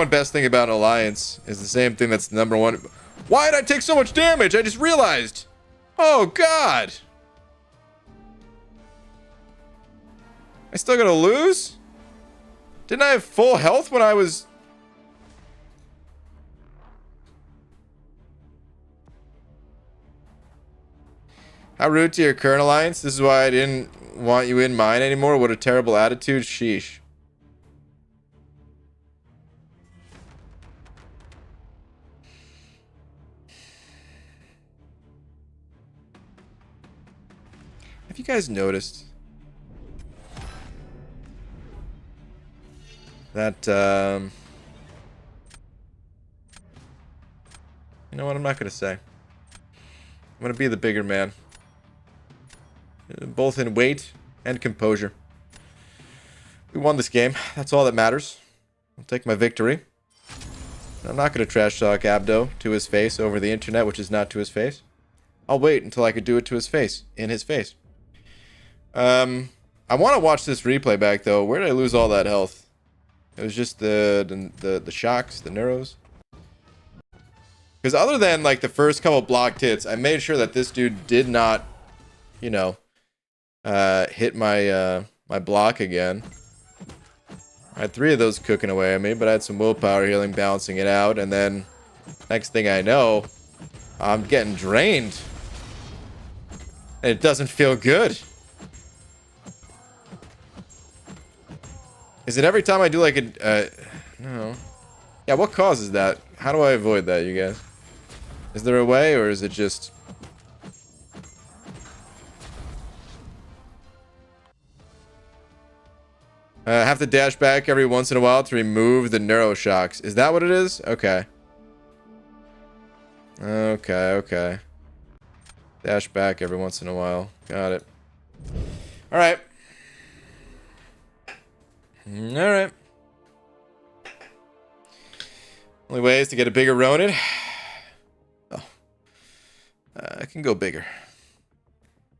best thing about an alliance is the same thing that's the number one. Why did I take so much damage? I just realized. Oh, God. I still gonna lose? Didn't I have full health when I was... How rude to your current alliance. This is why I didn't want you in mine anymore. What a terrible attitude. Sheesh. Have you guys noticed that, you know what, I'm not going to say. I'm going to be the bigger man. Both in weight and composure. We won this game. That's all that matters. I'll take my victory. I'm not going to trash talk Abdo to his face over the internet, which is not to his face. I'll wait until I could do it to his face. In his face. I want to watch this replay back, though. Where did I lose all that health? It was just the shocks, the neuros. Because other than, like, the first couple blocked hits, I made sure that this dude did not, you know, hit my, my block again. I had 3 of those cooking away at me, but I had some willpower healing, balancing it out, and then next thing I know, I'm getting drained. And it doesn't feel good. Is it every time I do like a... no. Yeah, what causes that? How do I avoid that, you guys? Is there a way, or is it just... have to dash back every once in a while to remove the neuroshocks. Is that what it is? Okay. Okay. Dash back every once in a while. Got it. Alright. Alright. Only way is to get a bigger Ronin. Oh. I can go bigger.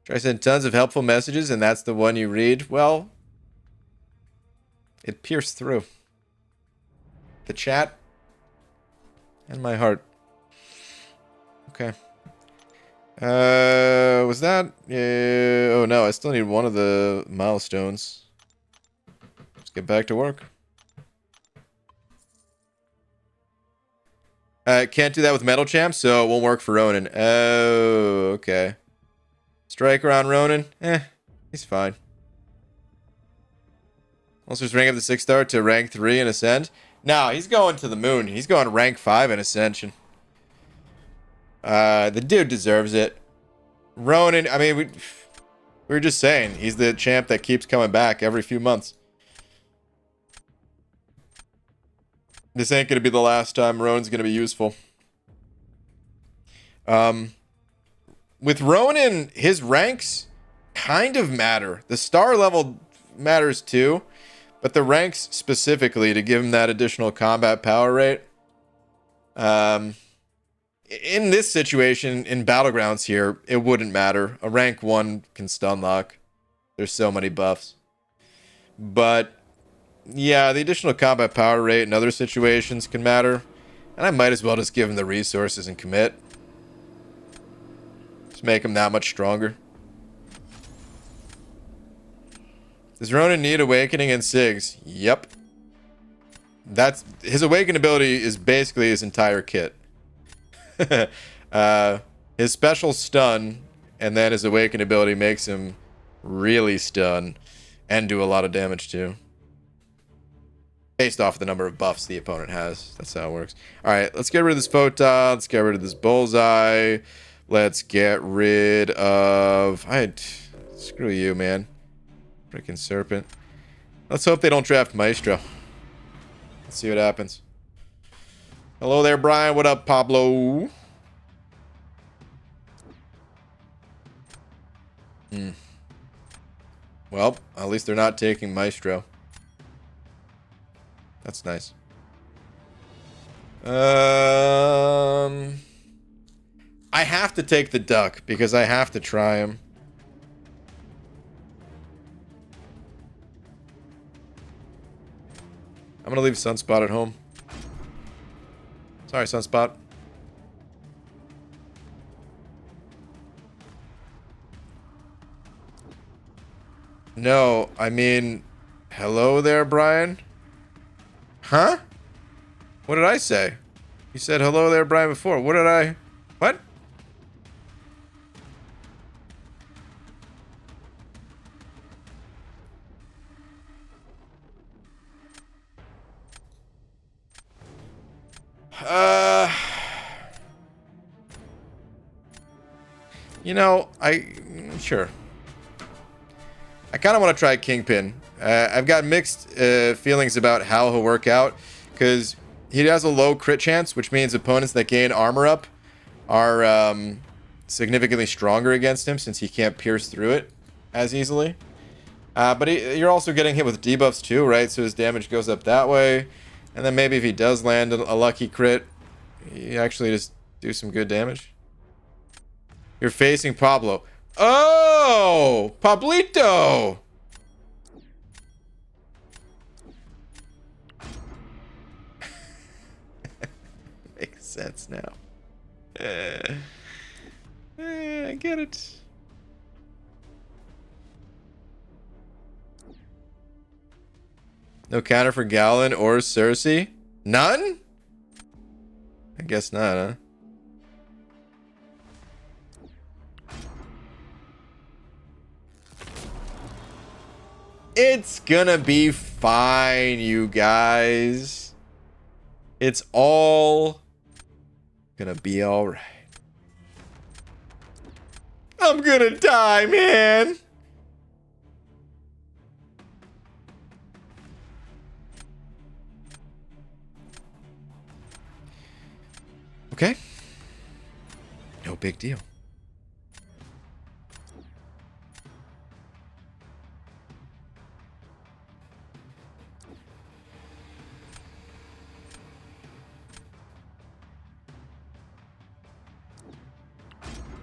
Try to send tons of helpful messages, and that's the one you read. Well, it pierced through the chat and my heart. Okay. Was that? Oh no, I still need one of the milestones. Let's get back to work. Can't do that with Metal Champ, so it won't work for Ronin. Oh, okay. Striker on Ronin? He's fine. Let's just rank up the 6-star to rank 3 in Ascend. No, he's going to the moon. He's going rank 5 in Ascension. The dude deserves it. Ronin, I mean, we were just saying, he's the champ that keeps coming back every few months. This ain't gonna be the last time Ronin's gonna be useful. With Ronin, his ranks kind of matter. The star level matters too, but the ranks specifically to give him that additional combat power rate. In this situation, in Battlegrounds here, it wouldn't matter. A rank 1 can stun lock. There's so many buffs. But, yeah, the additional combat power rate in other situations can matter. And I might as well just give him the resources and commit. Just make him that much stronger. Does Ronin need Awakening and Sigs? Yep. His Awaken ability is basically his entire kit. His special stun and then his Awaken ability makes him really stun and do a lot of damage too. Based off the number of buffs the opponent has. That's how it works. Alright, let's get rid of this photon. Let's get rid of this bullseye. Let's get rid of... Screw you, man. Freaking serpent. Let's hope they don't draft Maestro. Let's see what happens. Hello there, Brian. What up, Pablo? Well, at least they're not taking Maestro. That's nice. I have to take the duck because I have to try him. I'm gonna leave Sunspot at home. Sorry, Sunspot. No, I mean, hello there, Brian? Huh? What did I say? You said hello there, Brian, before. What did I... What? You know, sure. I kind of want to try Kingpin. I've got mixed feelings about how he'll work out, because he has a low crit chance, which means opponents that gain armor up are significantly stronger against him, since he can't pierce through it as easily. But you're also getting hit with debuffs too, right? So his damage goes up that way. And then maybe if he does land a lucky crit, you actually just do some good damage. You're facing Pablo. Oh! Pablito! Makes sense now. I get it. No counter for Galen or Cersei? None? I guess not, huh? It's gonna be fine, you guys. It's all gonna be alright. I'm gonna die, man. Okay. No big deal.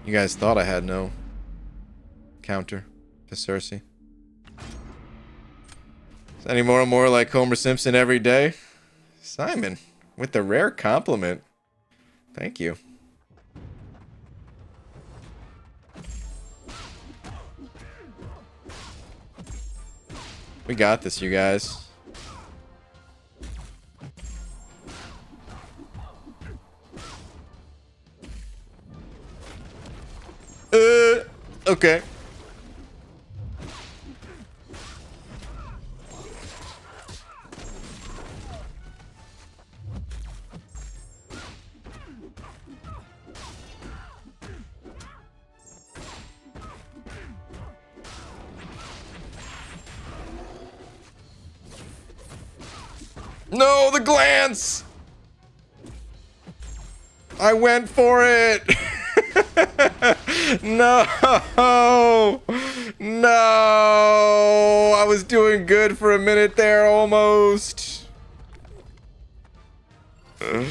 You guys thought I had no counter to Cersei. Sounding more and more like Homer Simpson every day. Simon, with the rare compliment. Thank you. We got this, you guys. Okay. No, the glance! I went for it! No! No! I was doing good for a minute there, almost. That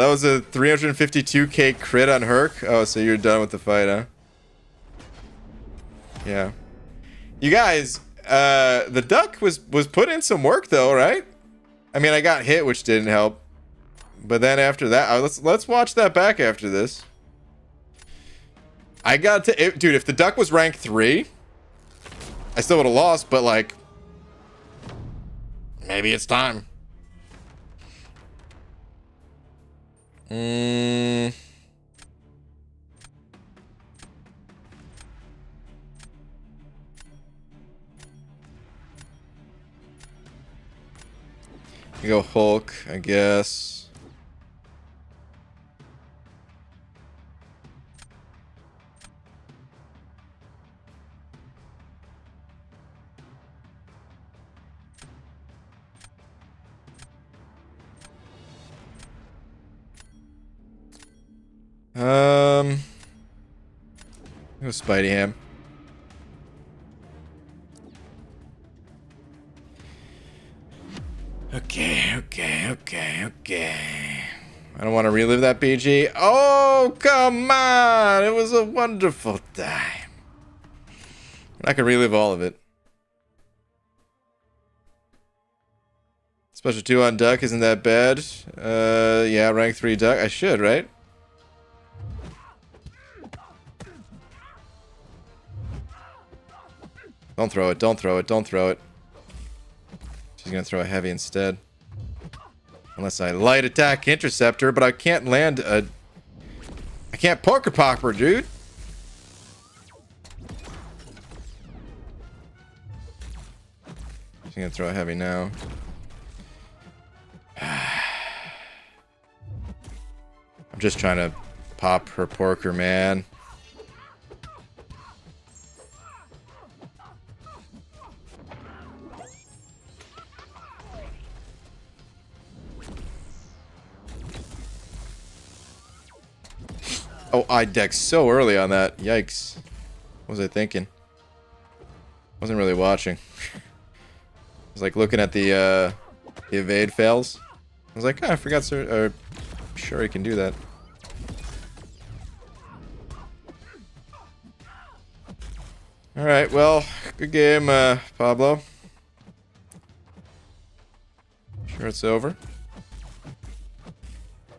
was a 352k crit on Herc. Oh, so you're done with the fight, huh? Yeah. You guys, the duck was put in some work though, right? I mean, I got hit, which didn't help. But then after that, let's watch that back after this. I got to, dude, if the duck was rank 3, I still would have lost, but like, maybe it's time. You go Hulk, I guess. Go Spidey Ham. Okay. I don't want to relive that BG. Oh, come on! It was a wonderful time. I could relive all of it. Special 2 on Duck isn't that bad. Yeah, rank 3 Duck. I should, right? Don't throw it, don't throw it, don't throw it. She's gonna throw a heavy instead. Unless I light attack interceptor, but I can't land a... I can't poker popper, dude. She's gonna throw a heavy now. I'm just trying to pop her porker, man. Oh, I decked so early on that. Yikes. What was I thinking? Wasn't really watching. I was like looking at the evade fails. I was like, oh, I forgot sure he can do that. Alright, well, good game, Pablo. Sure it's over.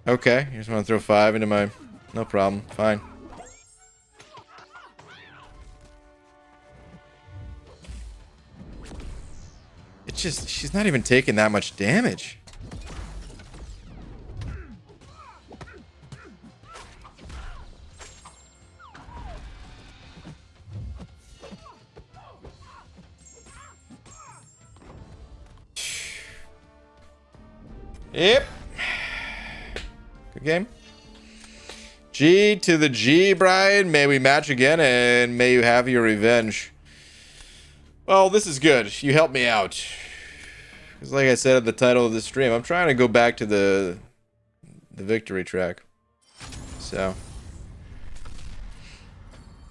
Okay, you just want to throw 5 into my... No problem. Fine. It's just... She's not even taking that much damage. Yep. Good game. G to the G, Brian. May we match again, and may you have your revenge. Well, this is good. You helped me out. Because like I said at the title of the stream, I'm trying to go back to the victory track. So.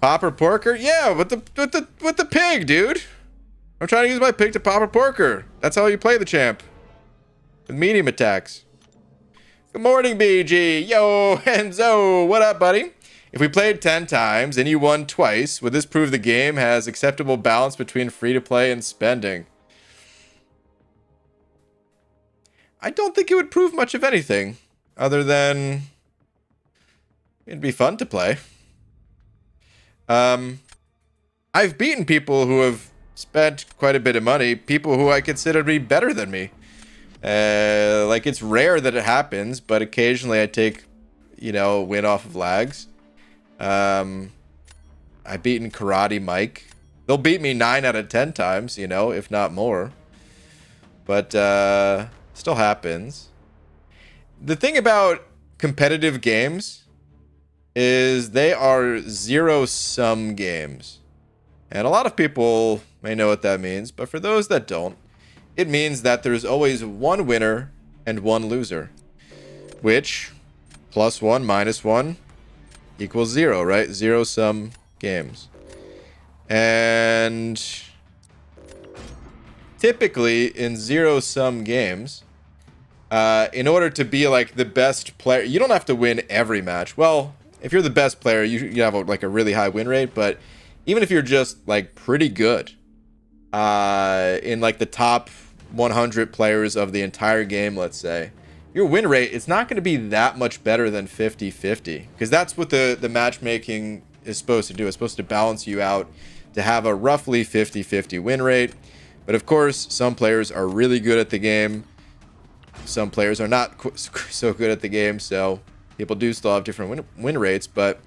Popper Porker? Yeah, with the pig, dude. I'm trying to use my pig to Popper Porker. That's how you play the champ. With medium attacks. Good morning, BG. Yo, Enzo. What up, buddy? If we played 10 times and you won twice, would this prove the game has acceptable balance between free-to-play and spending? I don't think it would prove much of anything. Other than... it'd be fun to play. I've beaten people who have spent quite a bit of money. People who I consider to be better than me. Like, it's rare that it happens, but occasionally I take, you know, win off of lags. I've beaten Karate Mike. They'll beat me 9 out of 10 times, you know, if not more. But, still happens. The thing about competitive games is they are zero-sum games. And a lot of people may know what that means, but for those that don't, it means that there's always one winner and one loser, which +1 -1 equals 0, right? Zero-sum games. And typically in zero-sum games, in order to be like the best player, you don't have to win every match. Well, if you're the best player, you have like a really high win rate. But even if you're just like pretty good, in like the top 100 players of the entire game, let's say, your win rate, it's not going to be that much better than 50-50, because that's what the matchmaking is supposed to do. It's supposed to balance you out to have a roughly 50-50 win rate. But of course, some players are really good at the game. Some players are not so good at the game, so people do still have different win rates, but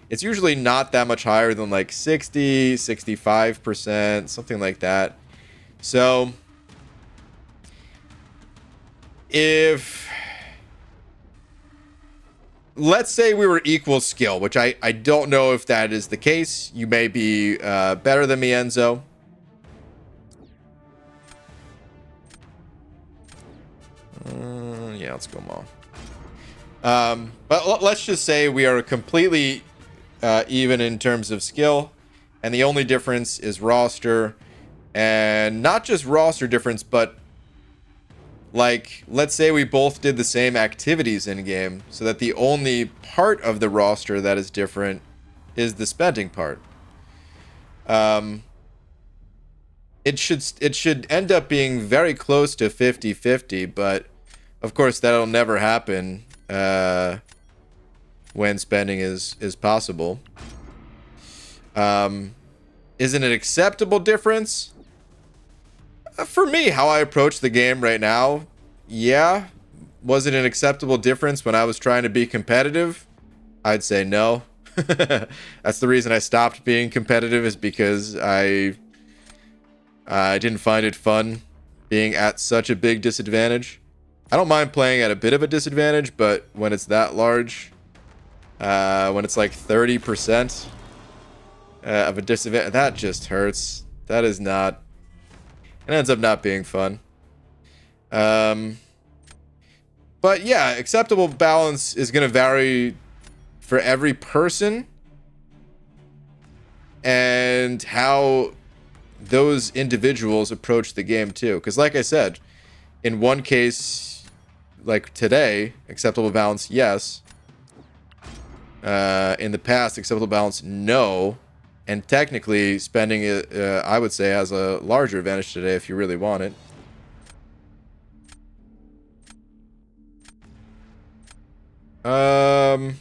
it's usually not that much higher than like 60, 65%, something like that. So if, let's say we were equal skill, which I don't know if that is the case. You may be better than me, Enzo. Yeah, let's go Maul. But let's just say we are completely even in terms of skill, and the only difference is roster. And not just roster difference, but like, let's say we both did the same activities in game, so that the only part of the roster that is different is the spending part. It should end up being very close to 50-50, but of course that'll never happen when spending is possible. Is it an acceptable difference? For me, how I approach the game right now, yeah. Was it an acceptable difference when I was trying to be competitive? I'd say no. That's the reason I stopped being competitive, is because I didn't find it fun being at such a big disadvantage. I don't mind playing at a bit of a disadvantage, but when it's that large, when it's like 30% of a disadvantage, that just hurts. That is not... It ends up not being fun. But yeah, acceptable balance is going to vary for every person, and how those individuals approach the game too. Because like I said, in one case, like today, acceptable balance, yes. In the past, acceptable balance, no. And technically, spending it, I would say, has a larger advantage today if you really want it. I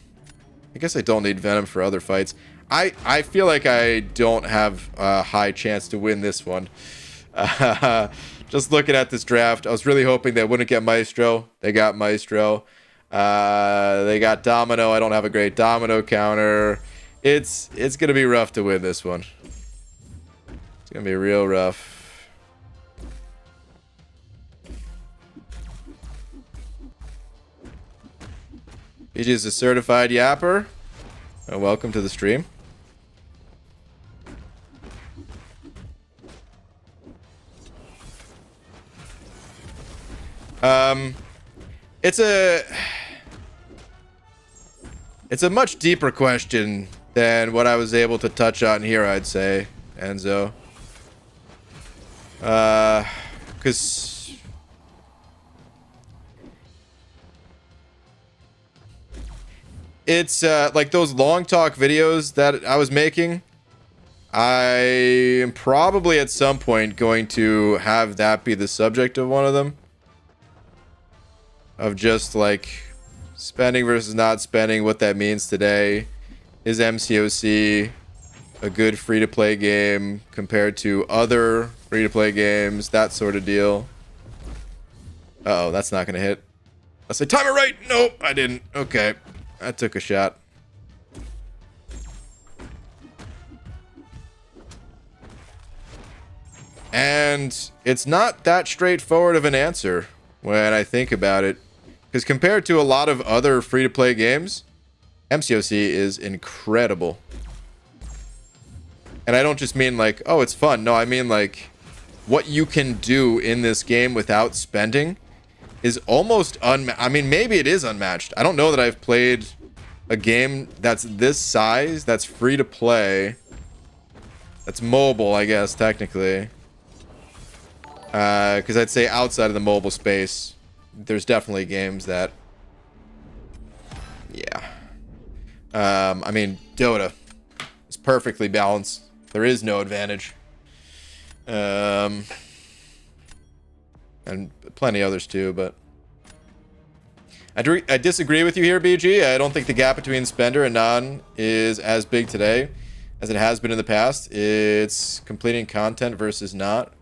guess I don't need Venom for other fights. I feel like I don't have a high chance to win this one. Just looking at this draft, I was really hoping they wouldn't get Maestro. They got Maestro. They got Domino. I don't have a great Domino counter. It's gonna be rough to win this one. It's gonna be real rough. BG is a certified yapper. Welcome to the stream. It's a much deeper question than what I was able to touch on here, I'd say, Enzo. Because it's like those long talk videos that I was making. I am probably at some point going to have that be the subject of one of them. Of just like spending versus not spending, what that means today. Is MCOC a good free-to-play game compared to other free-to-play games? That sort of deal. Uh-oh, that's not gonna hit. I said, time it right! Nope, I didn't. Okay, I took a shot. And it's not that straightforward of an answer when I think about it. Because compared to a lot of other free-to-play games, MCOC is incredible. And I don't just mean like, oh, it's fun. No, I mean like what you can do in this game without spending is almost unmatched. I mean, maybe it is unmatched. I don't know that I've played a game that's this size, that's free to play, that's mobile, I guess, technically. Because I'd say outside of the mobile space, there's definitely games that, yeah. I mean, Dota is perfectly balanced. There is no advantage. And plenty others too, but I disagree with you here, BG. I don't think the gap between spender and non is as big today as it has been in the past. It's completing content versus not.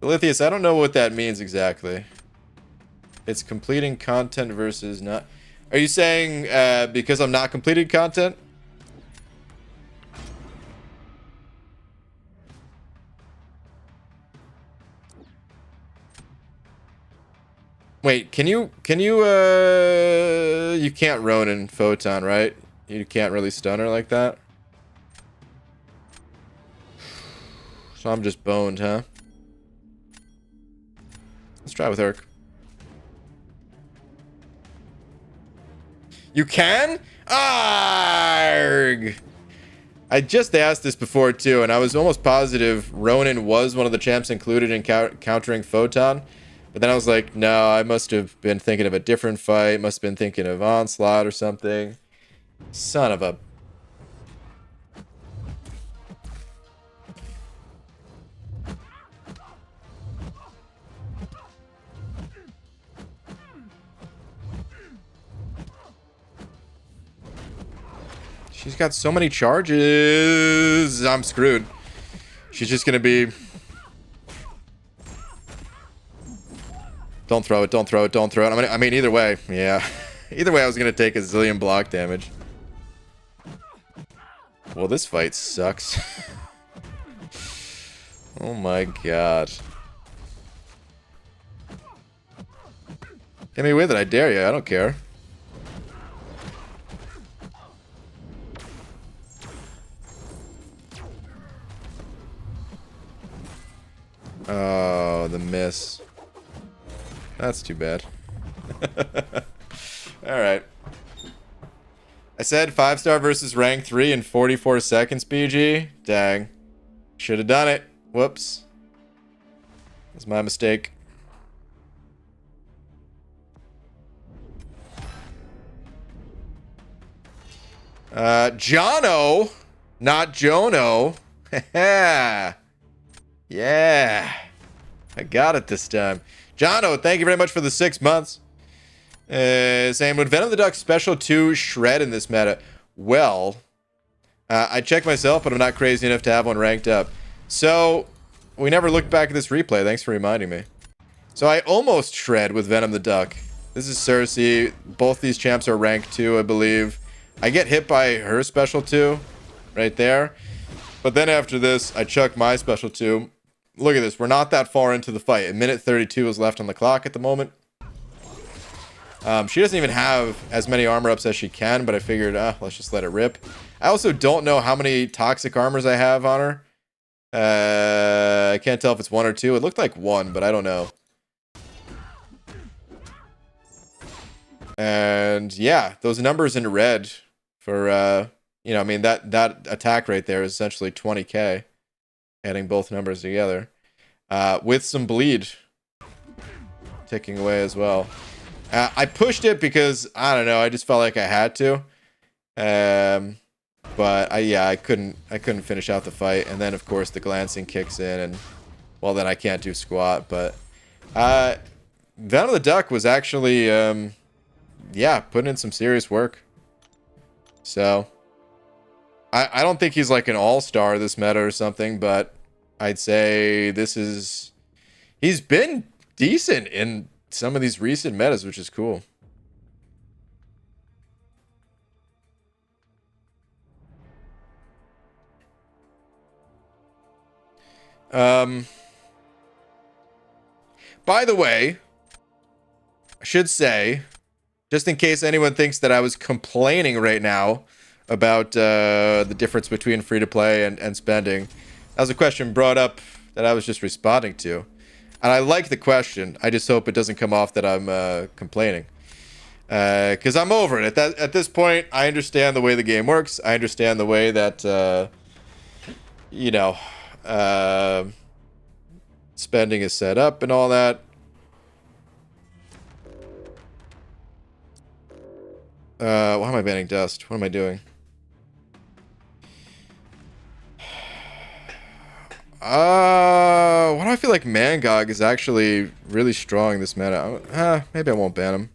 Lithius, I don't know what that means exactly. It's completing content versus not. Are you saying because I'm not completing content? Wait, can you you can't Ronin Photon, right? You can't really stun her like that. So I'm just boned, huh? Let's try with Urk. You can? Arg! I just asked this before too, and I was almost positive Ronin was one of the champs included in countering Photon. But then I was like, no, I must have been thinking of a different fight. Must have been thinking of Onslaught or something. Son of a... She's got so many charges. I'm screwed. She's just gonna be... Don't throw it, don't throw it, don't throw it. I mean, either way, yeah. Either way, I was gonna take a zillion block damage. Well, this fight sucks. Oh my god. Hit me with it, I dare you, I don't care. Oh, the miss. That's too bad. Alright. I said 5-star versus rank 3 in 44 seconds, BG. Dang. Should have done it. Whoops. That's my mistake. Jono, not Jono. Yeah. I got it this time. Jono, thank you very much for the 6 months. Saying, would Venom the Duck Special 2 shred in this meta? Well, I checked myself, but I'm not crazy enough to have one ranked up. So, we never looked back at this replay. Thanks for reminding me. So, I almost shred with Venom the Duck. This is Cersei. Both these champs are ranked 2, I believe. I get hit by her Special 2 right there. But then after this, I chuck my Special 2. Look at this. We're not that far into the fight. A minute 32 is left on the clock at the moment. She doesn't even have as many armor ups as she can, but I figured, let's just let it rip. I also don't know how many toxic armors I have on her. I can't tell if it's 1 or 2. It looked like 1, but I don't know. And yeah, those numbers in red for, you know, I mean, that attack right there is essentially 20k. Adding both numbers together. With some bleed ticking away as well. I pushed it because, I don't know, I just felt like I had to. But I couldn't finish out the fight. And then, of course, the glancing kicks in. And, well, then I can't do squat. But Venom the Duck was actually, yeah, putting in some serious work. So... I don't think he's like an all-star this meta or something, but I'd say this is... He's been decent in some of these recent metas, which is cool. By the way, I should say, just in case anyone thinks that I was complaining right now about the difference between free-to-play and spending. That was a question brought up that I was just responding to. And I like the question. I just hope it doesn't come off that I'm complaining. Because I'm over it. At this point, I understand the way the game works. I understand the way that, you know, spending is set up and all that. Why am I banning dust? What am I doing? Why do I feel like Mangog is actually really strong this meta? Maybe I won't ban him.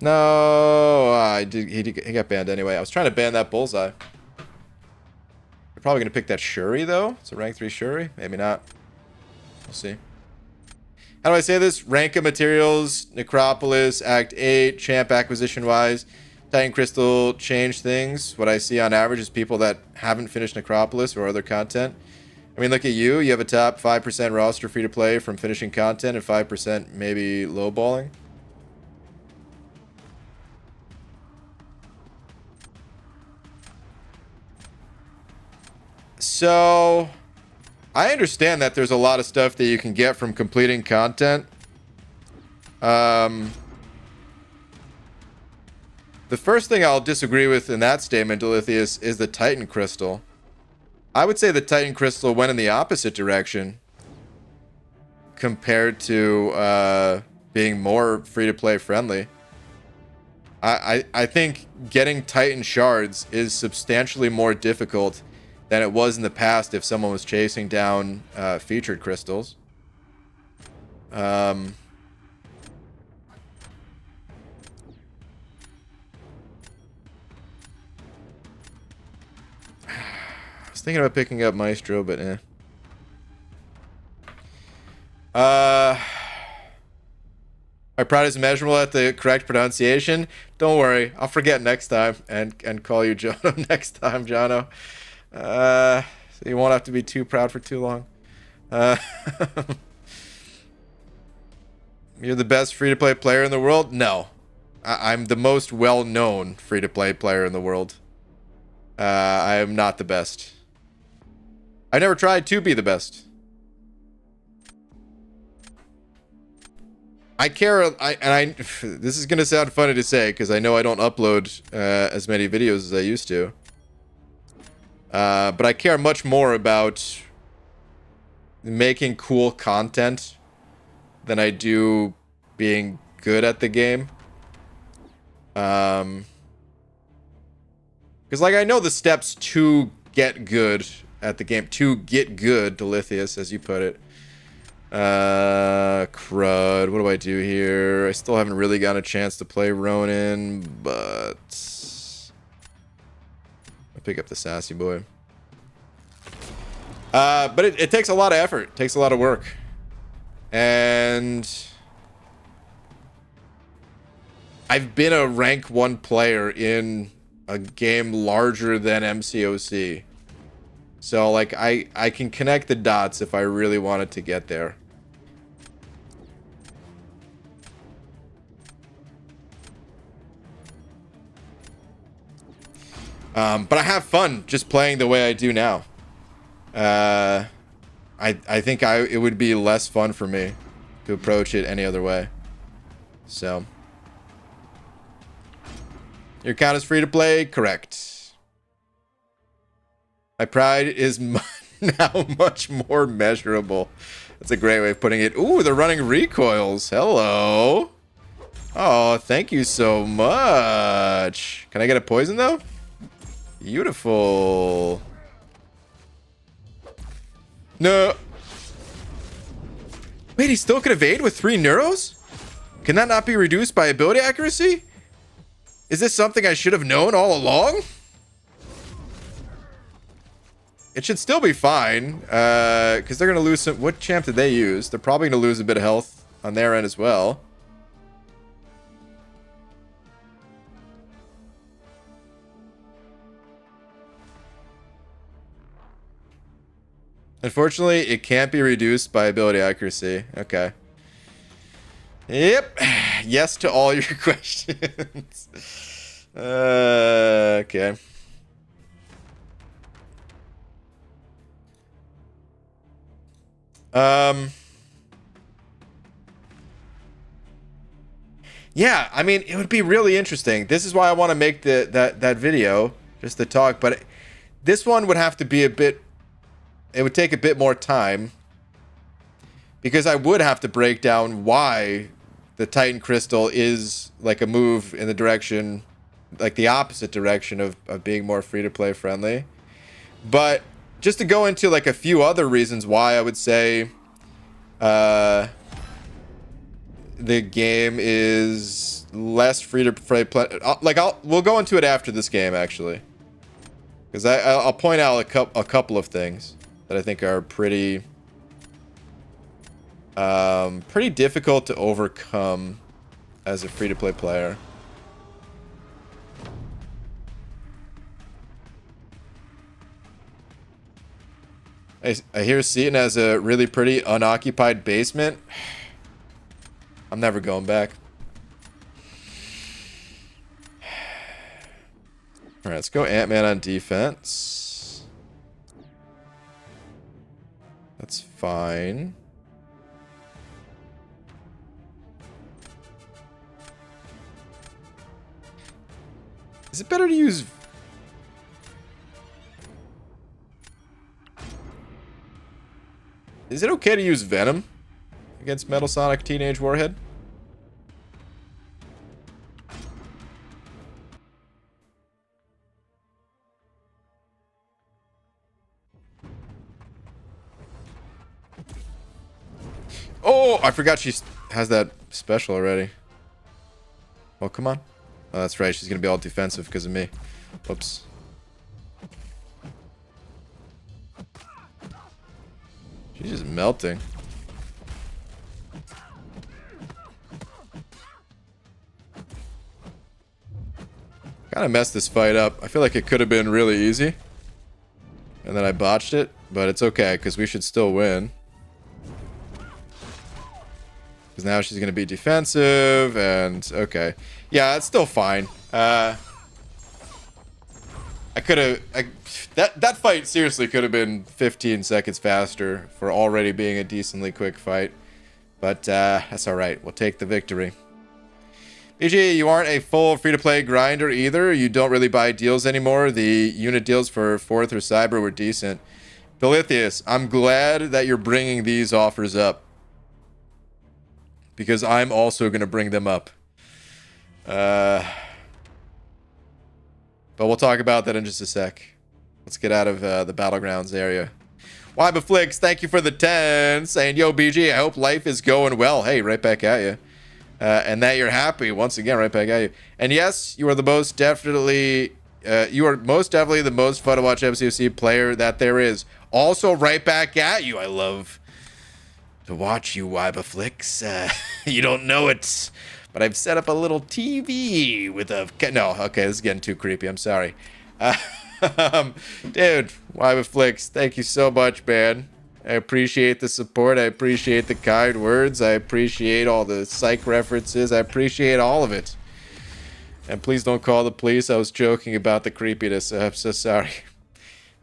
No, he got banned anyway. I was trying to ban that bullseye. You're probably gonna pick that Shuri though. It's a rank 3 Shuri. Maybe not. We'll see. How do I say this? Rank of materials, Necropolis, Act 8, champ acquisition wise. Titan Crystal changed things. What I see on average is people that haven't finished Necropolis or other content. I mean, look at you. You have a top 5% roster free to play from finishing content and 5% maybe lowballing. So, I understand that there's a lot of stuff that you can get from completing content. The first thing I'll disagree with in that statement, Delithius, is the Titan Crystal. I would say the Titan Crystal went in the opposite direction compared to being more free-to-play friendly. I think getting Titan shards is substantially more difficult than it was in the past if someone was chasing down featured crystals. I was thinking about picking up Maestro, but eh. My pride is immeasurable at the correct pronunciation. Don't worry, I'll forget next time and call you Jono next time, Jono. So you won't have to be too proud for too long. You're the best free-to-play player in the world? No. I'm the most well-known free-to-play player in the world. I am not the best. I never tried to be the best. I care, this is gonna sound funny to say because I know I don't upload as many videos as I used to. But I care much more about making cool content than I do being good at the game. Because, like, I know the steps to get good at the game. To get good, Delithius, as you put it. Crud. What do I do here? I still haven't really gotten a chance to play Ronin, but I'll pick up the sassy boy. But it takes a lot of effort. It takes a lot of work. And I've been a rank 1 player in a game larger than MCOC. So, like, I can connect the dots if I really wanted to get there. But I have fun just playing the way I do now. I think it would be less fun for me to approach it any other way. So, your account is free to play? Correct. My pride is now much more measurable. That's a great way of putting it. Ooh, they're running recoils. Hello. Oh, thank you so much. Can I get a poison though? Beautiful. No. Wait, he still could evade with 3 neuros? Can that not be reduced by ability accuracy? Is this something I should have known all along? It should still be fine, because they're going to lose some... What champ did they use? They're probably going to lose a bit of health on their end as well. Unfortunately, it can't be reduced by ability accuracy. Okay. Yep. Yes to all your questions. Okay. Yeah, I mean, it would be really interesting. This is why I want to make that video, just to talk. But this one would have to be a bit. It would take a bit more time, because I would have to break down why the Titan Crystal is like a move in the direction, like the opposite direction of being more free-to-play friendly. But just to go into like a few other reasons why I would say the game is less free-to-play. We'll go into it after this game, actually, because I'll point out a couple of things that I think are pretty difficult to overcome as a free-to-play player. I hear Seaton has a really pretty unoccupied basement. I'm never going back. All right, let's go Ant-Man on defense. That's fine. Is it better to use... Is it okay to use Venom against Metal Sonic Teenage Warhead? Oh, I forgot she has that special already. Oh, come on. Oh, that's right. She's going to be all defensive because of me. Whoops. She's just melting. Kind of messed this fight up. I feel like it could have been really easy. And then I botched it. But it's okay, because we should still win. Because now she's going to be defensive, and... Okay. Yeah, it's still fine. I could have... That fight seriously could have been 15 seconds faster for already being a decently quick fight. But that's alright. We'll take the victory. BG, you aren't a full free-to-play grinder either. You don't really buy deals anymore. The unit deals for 4th or Cyber were decent. Delithius, I'm glad that you're bringing these offers up, because I'm also going to bring them up. But we'll talk about that in just a sec. Let's get out of the Battlegrounds area. Wybaflix, thank you for the 10. Saying, yo, BG, I hope life is going well. Hey, right back at you. And that you're happy. Once again, right back at you. And yes, you are the most definitely... you are most definitely the most fun to watch MCFC player that there is. Also, right back at you. I love to watch you, Wybaflix. You don't know it, but I've set up a little TV with a... No, okay, this is getting too creepy. I'm sorry. Dude, Wybaflix, thank you so much, man. I appreciate the support. I appreciate the kind words. I appreciate all the psych references. I appreciate all of it. And please don't call the police. I was joking about the creepiness. I'm so sorry.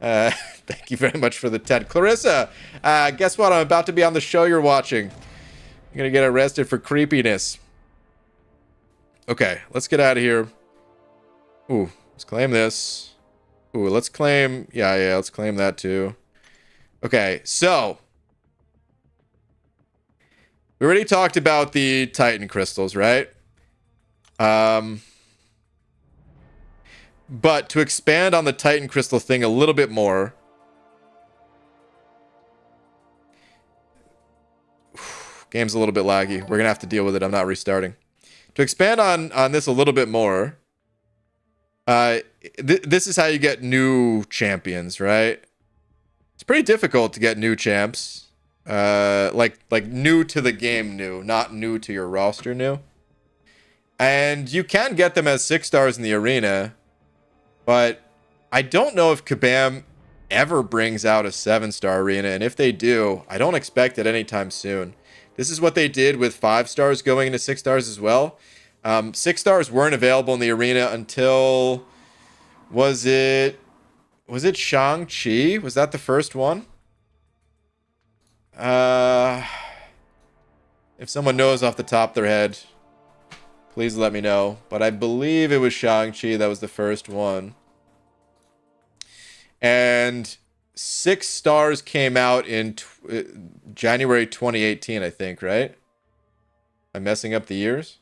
Thank you very much for the 10. Clarissa, guess what? I'm about to be on the show you're watching. I'm going to get arrested for creepiness. Okay, let's get out of here. Ooh, let's claim this. Ooh, let's claim... Yeah, let's claim that too. Okay, so... We already talked about the Titan crystals, right? But to expand on the Titan crystal thing a little bit more... Game's a little bit laggy. We're going to have to deal with it. I'm not restarting. To expand on this a little bit more... this is how you get new champions, right? It's pretty difficult to get new champs. Like new to the game new, not new to your roster new. And you can get them as 6 stars in the arena, but I don't know if Kabam ever brings out a 7-star arena, and if they do, I don't expect it anytime soon. This is what they did with 5 stars going into 6 stars as well. Six stars weren't available in the arena until was it Shang-Chi? Was that the first one? If someone knows off the top of their head, please let me know. But I believe it was Shang-Chi that was the first one. And six stars came out in January 2018, I think, right? I'm messing up the years.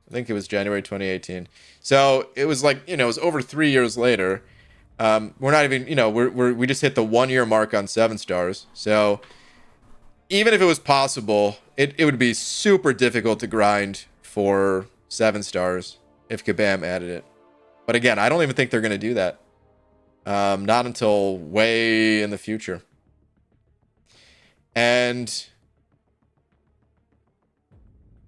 I think it was January 2018. So it was like, it was over 3 years later. We're not even, we just hit the 1 year mark on seven stars. So even if it was possible, it would be super difficult to grind for seven stars if Kabam added it. But again, I don't even think they're going to do that. Not until way in the future. And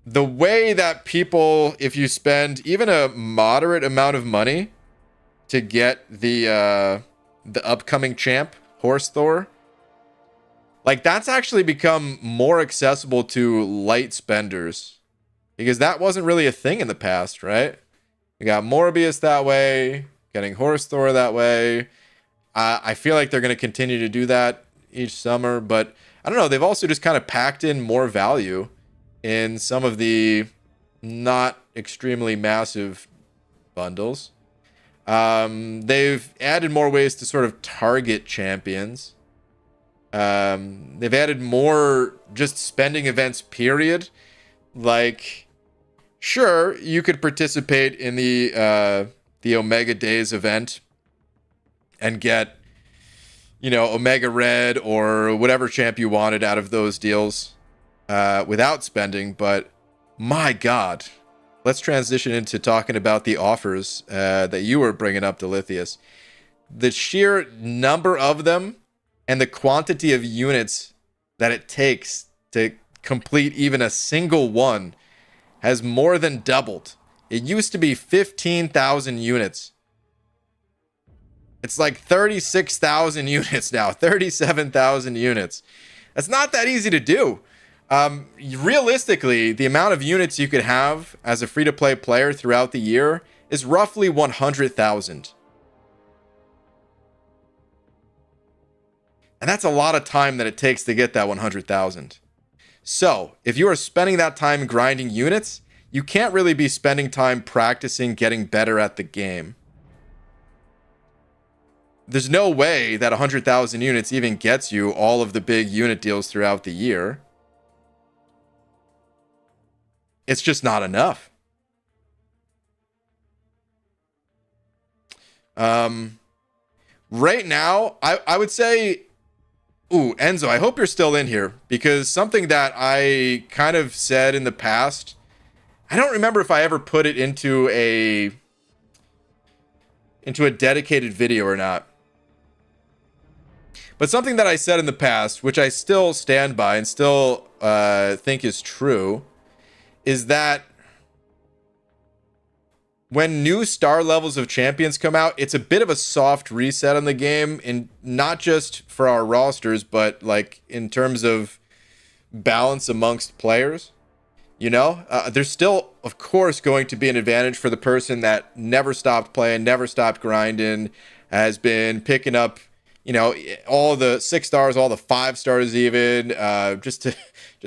the way that people, if you spend even a moderate amount of money to get the upcoming champ, Horse Thor, like that's actually become more accessible to light spenders, because that wasn't really a thing in the past, right? You got Morbius that way, getting Horse Thor that way. I feel like they're going to continue to do that each summer, but I don't know. They've also just kind of packed in more value in some of the not extremely massive bundles. They've added more ways to sort of target champions. They've added more just spending events, period. Like, sure, you could participate in the Omega Days event and get, Omega Red or whatever champ you wanted out of those deals without spending. But my God, let's transition into talking about the offers that you were bringing up, Delithius. The sheer number of them and the quantity of units that it takes to complete even a single one has more than doubled. It used to be 15,000 units. It's like 36,000 units now, 37,000 units. That's not that easy to do. Realistically, the amount of units you could have as a free-to-play player throughout the year is roughly 100,000. And that's a lot of time that it takes to get that 100,000. So, if you are spending that time grinding units, you can't really be spending time practicing getting better at the game. There's no way that 100,000 units even gets you all of the big unit deals throughout the year. It's just not enough. Right now, I would say... Ooh, Enzo, I hope you're still in here, because something that I kind of said in the past, I don't remember if I ever put it into a dedicated video or not. But something that I said in the past, which I still stand by and still think is true, is that when new star levels of champions come out, it's a bit of a soft reset on the game, and not just for our rosters, but like in terms of balance amongst players. There's still, of course, going to be an advantage for the person that never stopped playing, never stopped grinding, has been picking up, all the 6 stars, all the 5 stars, even just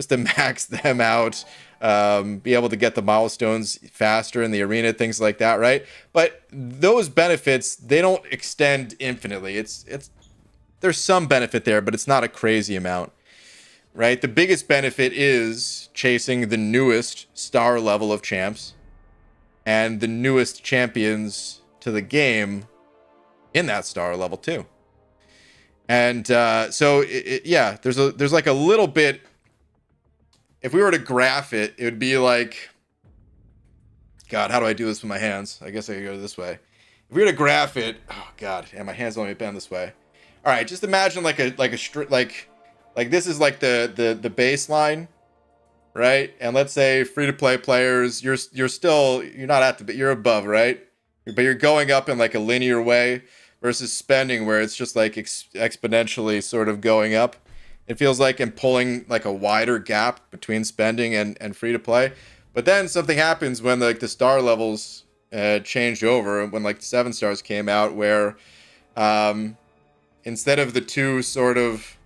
to max them out. Be able to get the milestones faster in the arena, things like that, right? But those benefits, they don't extend infinitely. There's some benefit there, but it's not a crazy amount, right? The biggest benefit is chasing the newest star level of champs and the newest champions to the game in that star level too. And so there's like a little bit. If we were to graph it, it would be like, God, how do I do this with my hands? I guess I could go this way. If we were to graph it, oh God, and my hands only bend this way. All right, just imagine like this is like the baseline, right? And let's say free to play players, you're not at you're above, right? But you're going up in like a linear way versus spending where it's just like exponentially sort of going up. It feels like, and pulling like a wider gap between spending and free to play. But then something happens when like the star levels changed over, when like 7 stars came out, where instead of the two sort of,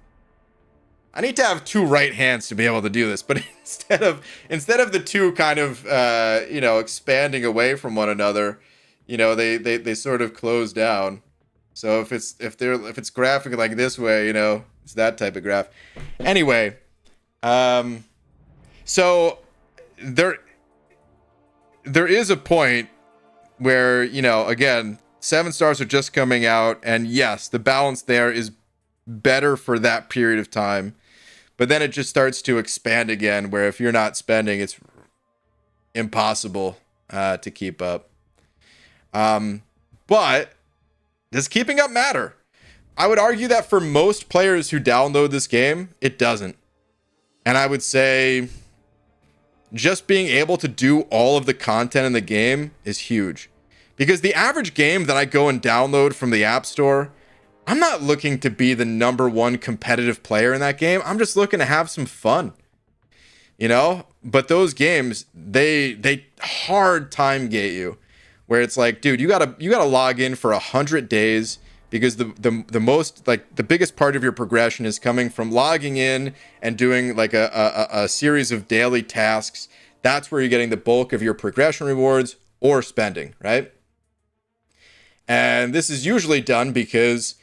I need to have two right hands to be able to do this, but instead of the two kind of expanding away from one another, they sort of close down. So if it's graphing like this way, it's that type of graph. Anyway, so there is a point where, again, 7 stars are just coming out, and yes, the balance there is better for that period of time. But then it just starts to expand again, where if you're not spending, it's impossible to keep up. But does keeping up matter? I would argue that for most players who download this game, it doesn't. And I would say just being able to do all of the content in the game is huge. Because the average game that I go and download from the App Store, I'm not looking to be the #1 competitive player in that game. I'm just looking to have some fun. But those games, they hard time gate you, where it's like, dude, you gotta log in for 100 days, because the most, like, the biggest part of your progression is coming from logging in and doing like a series of daily tasks. That's where you're getting the bulk of your progression rewards or spending, right? And this is usually done because,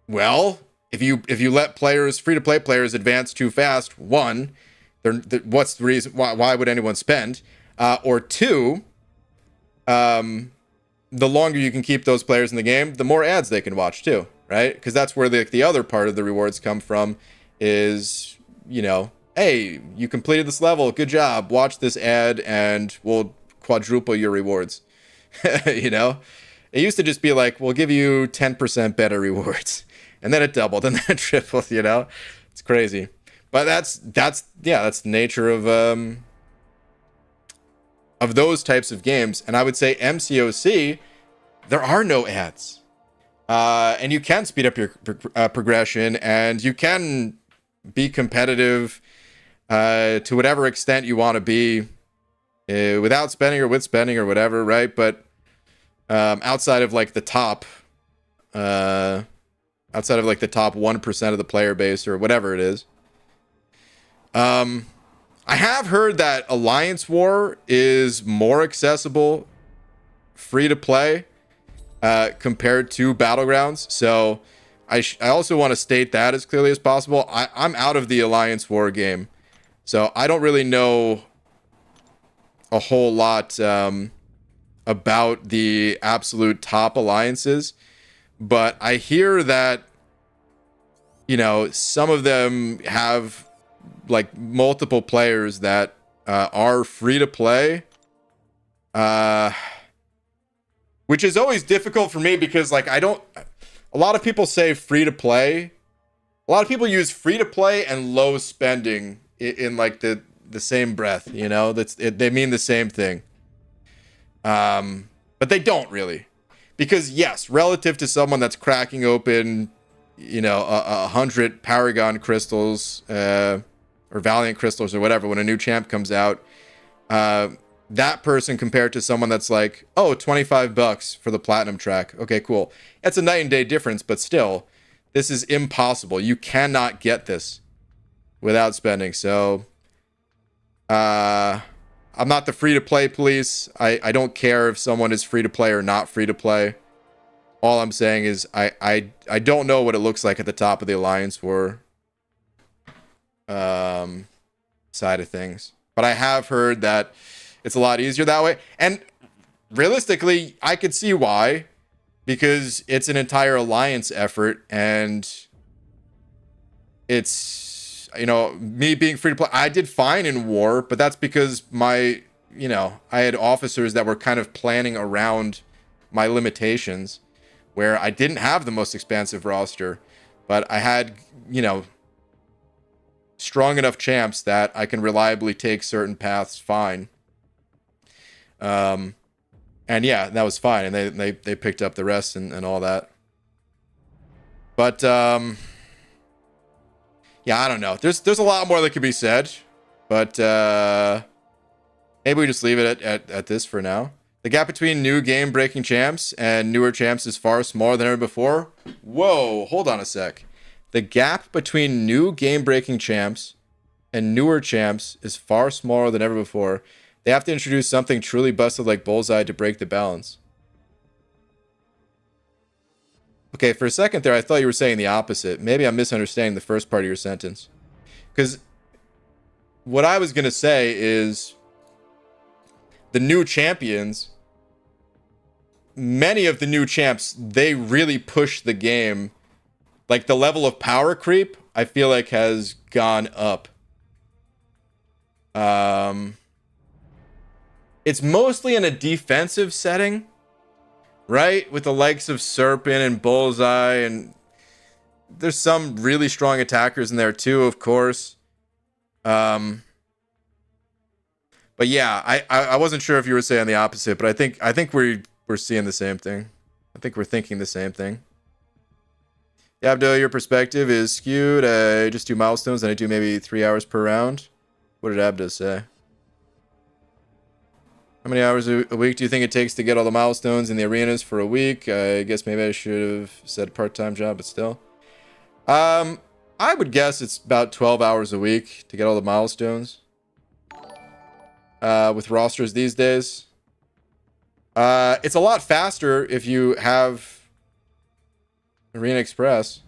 well, if you let free-to-play players advance too fast, one, what's the reason? Why would anyone spend? Or two, the longer you can keep those players in the game, the more ads they can watch too, right? Because that's where the other part of the rewards come from is, hey, you completed this level, good job, watch this ad and we'll quadruple your rewards. It used to just be like, we'll give you 10% better rewards. And then it doubled, and then it tripled, It's crazy. But that's the nature of those types of games. And I would say MCOC, there are no ads. And you can speed up your progression, and you can be competitive to whatever extent you want to be, without spending or with spending or whatever, right? But outside of like the top 1% of the player base or whatever it is. I have heard that Alliance War is more accessible free to play compared to Battlegrounds. So I also want to state that as clearly as possible. I'm out of the Alliance War game, so I don't really know a whole lot about the absolute top alliances, but I hear that, some of them have like multiple players that are free to play, which is always difficult for me because like a lot of people say free to play. A lot of people use free to play and low spending in like the same breath, they mean the same thing. But they don't really, because yes, relative to someone that's cracking open, 100 Paragon crystals, or Valiant crystals or whatever, when a new champ comes out, that person compared to someone that's like, oh, $25 for the platinum track. Okay, cool. That's a night and day difference, but still, this is impossible. You cannot get this without spending. So, I'm not the free-to-play police. I don't care if someone is free-to-play or not free-to-play. All I'm saying is I don't know what it looks like at the top of the Alliance War side of things. But I have heard that it's a lot easier that way. And realistically, I could see why. Because it's an entire Alliance effort, and it's, me being free to play, I did fine in War, but that's because I had officers that were kind of planning around my limitations, where I didn't have the most expansive roster, but I had, strong enough champs that I can reliably take certain paths fine. And yeah, that was fine, and they picked up the rest and all that. But yeah, I don't know. There's a lot more that could be said, but Maybe we just leave it at this for now. The gap between new game-breaking champs and newer champs is far smaller than ever before. Whoa, hold on a sec. The gap between new game-breaking champs and newer champs is far smaller than ever before. They have to introduce something truly busted like Bullseye to break the balance. Okay, for a second there, I thought you were saying the opposite. Maybe I'm misunderstanding the first part of your sentence. Because what I was going to say is the new champions, many of the new champs, they really push the game. Like, the level of power creep, I feel like, has gone up. It's mostly in a defensive setting, right? With the likes of Serpent and Bullseye, and there's some really strong attackers in there too, of course. But yeah, I wasn't sure if you were saying the opposite, but I think we're seeing the same thing. I think we're thinking the same thing. Yeah, Abdo, your perspective is skewed. I just do milestones and I do maybe 3 hours per round. What did Abdo say? How many hours a week do you think it takes to get all the milestones in the arenas for a week? I guess maybe I should have said part-time job, but still. I would guess it's about 12 hours a week to get all the milestones. With rosters these days. It's a lot faster if you have Arena Express.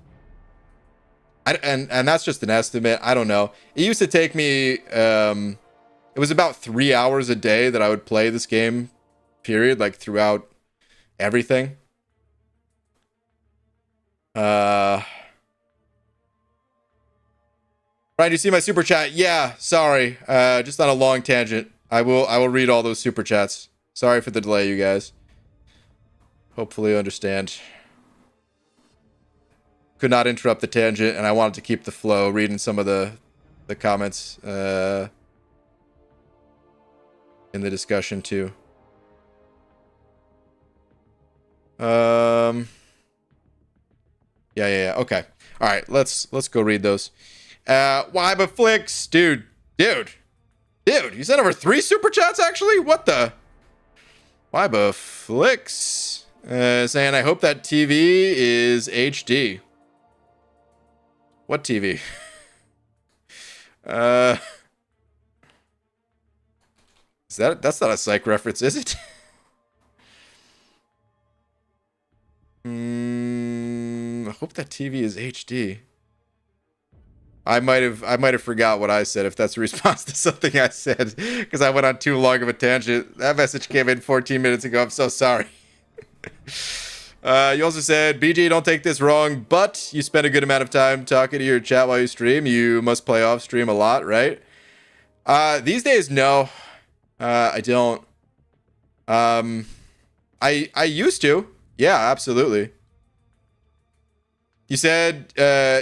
And that's just an estimate. I don't know. It used to take me... it was about 3 hours a day that I would play this game, period, like throughout everything. Ryan, do you see my super chat? Yeah, sorry. Just on a long tangent. I will read all those super chats. Sorry for the delay, you guys. Hopefully you understand. Could not interrupt the tangent, and I wanted to keep the flow, reading some of the comments in the discussion too. Yeah. Okay. All right. Let's go read those. Why but flicks, dude. You sent over 3 super chats actually. What the? Why but flicks? Saying I hope that TV is HD. What TV? That's not a psych reference, is it? I hope that TV is HD. I might have forgot what I said if that's a response to something I said because I went on too long of a tangent. That message came in 14 minutes ago. I'm so sorry. You also said, BG, don't take this wrong, but you spend a good amount of time talking to your chat while you stream. You must play off stream a lot, right? These days, no. I don't. I used to. Yeah, absolutely. You said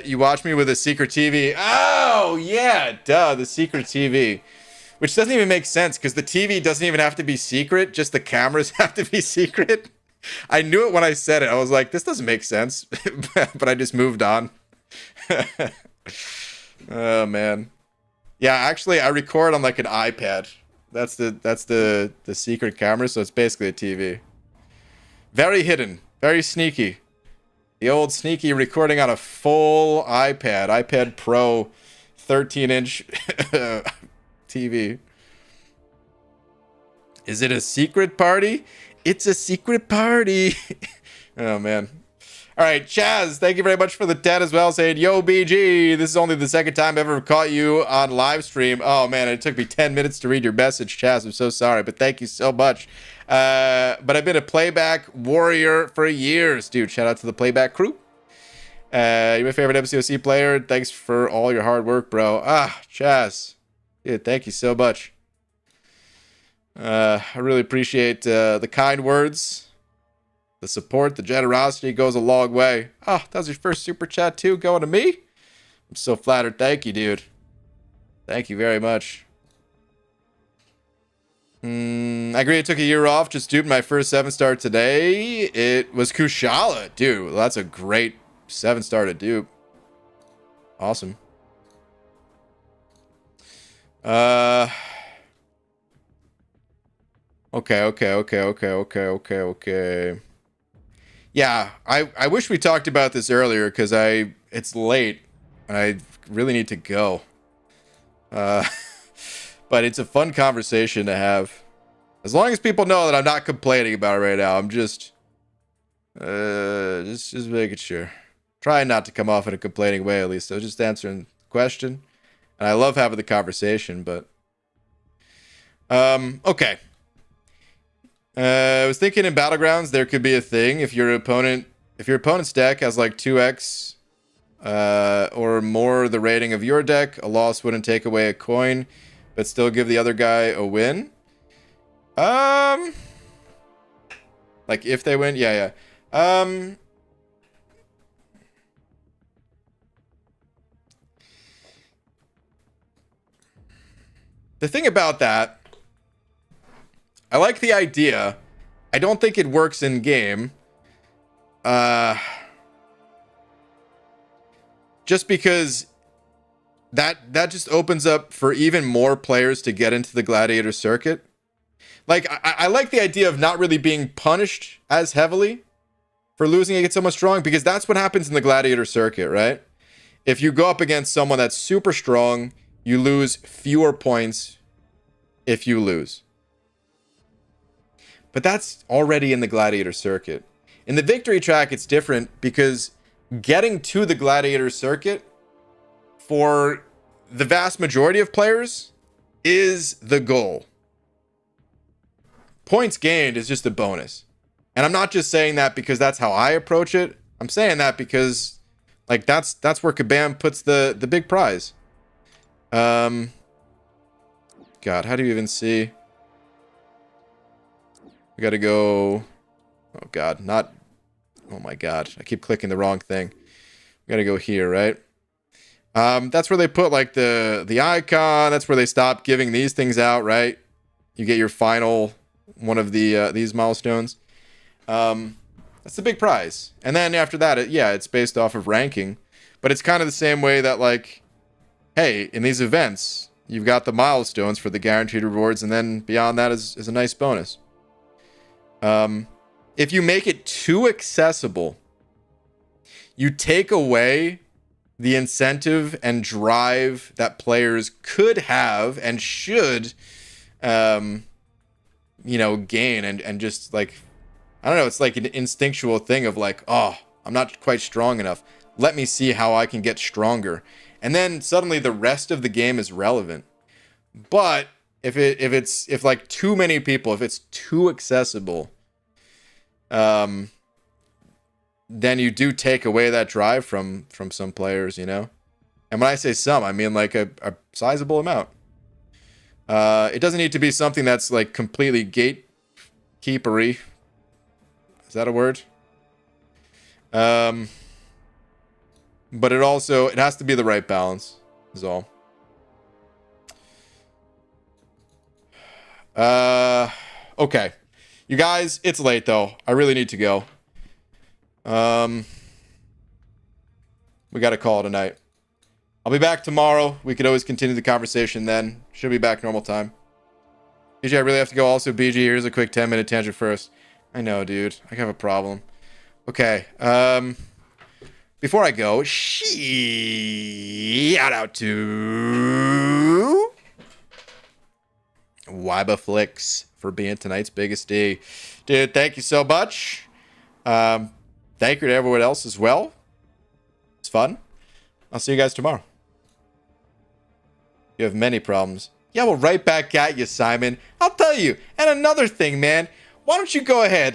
you watched me with a secret TV. Oh, yeah, duh, the secret TV. Which doesn't even make sense because the TV doesn't even have to be secret. Just the cameras have to be secret. I knew it when I said it. I was like, this doesn't make sense. But I just moved on. Oh, man. Yeah, actually, I record on like an iPad. That's the secret camera, so it's basically a TV. Very hidden. Very sneaky. The old sneaky recording on a full iPad Pro 13-inch TV. Is it a secret party? It's a secret party. Oh, man. All right, Chaz, thank you very much for the 10 as well, saying, yo, BG, this is only the second time I've ever caught you on live stream. Oh, man, it took me 10 minutes to read your message, Chaz. I'm so sorry, but thank you so much. But I've been a playback warrior for years, dude. Shout out to the playback crew. You're my favorite MCOC player. Thanks for all your hard work, bro. Ah, Chaz. Dude, thank you so much. I really appreciate the kind words. The support, the generosity goes a long way. Oh, that was your first super chat too, going to me? I'm so flattered. Thank you, dude. Thank you very much. I agree, I took a year off, just duped my first 7-star today. It was Kushala. Dude, well, that's a great 7-star to dupe. Awesome. Okay. Yeah, I wish we talked about this earlier because it's late and I really need to go. Uh, but it's a fun conversation to have. As long as people know that I'm not complaining about it right now, I'm just making sure. Trying not to come off in a complaining way, at least. I was just answering the question. And I love having the conversation, but okay. I was thinking in Battlegrounds there could be a thing if your opponent's deck has like 2x or more the rating of your deck, a loss wouldn't take away a coin, but still give the other guy a win. Like if they win, yeah. The thing about that, I like the idea. I don't think it works in game. Just because that just opens up for even more players to get into the gladiator circuit. Like, I like the idea of not really being punished as heavily for losing against someone strong, because that's what happens in the gladiator circuit, right? If you go up against someone that's super strong, you lose fewer points if you lose. But that's already in the gladiator circuit. In the victory track, it's different because getting to the gladiator circuit for the vast majority of players is the goal. Points gained is just a bonus. And I'm not just saying that because that's how I approach it. I'm saying that because like that's where Kabam puts the big prize. God, how do you even see? We gotta go. Oh God, not. Oh my God, I keep clicking the wrong thing. We gotta go here, right? That's where they put like the icon. That's where they stop giving these things out, right? You get your final one of these milestones. That's the big prize. And then after that, it's based off of ranking, but it's kind of the same way that like, hey, in these events, you've got the milestones for the guaranteed rewards, and then beyond that is a nice bonus. If you make it too accessible, you take away the incentive and drive that players could have and should, gain and just like, I don't know, it's like an instinctual thing of like, oh, I'm not quite strong enough. Let me see how I can get stronger. And then suddenly the rest of the game is relevant. But if like too many people, if it's too accessible, then you do take away that drive from some players, you know? And when I say some, I mean like a sizable amount. It doesn't need to be something that's like completely gatekeepery. Is that a word? But it has to be the right balance, is all. Okay. You guys, it's late though. I really need to go. We got to call it a night. I'll be back tomorrow. We could always continue the conversation then. Should be back normal time. BG, I really have to go. Also, BG, here's a quick 10-minute tangent first. I know, dude. I have a problem. Okay. Before I go, shout out to Wybaflix for being tonight's biggest D. Dude, thank you so much. Thank you to everyone else as well. It's fun. I'll see you guys tomorrow. You have many problems. Yeah, well, right back at you, Simon. I'll tell you. And another thing, man. Why don't you go ahead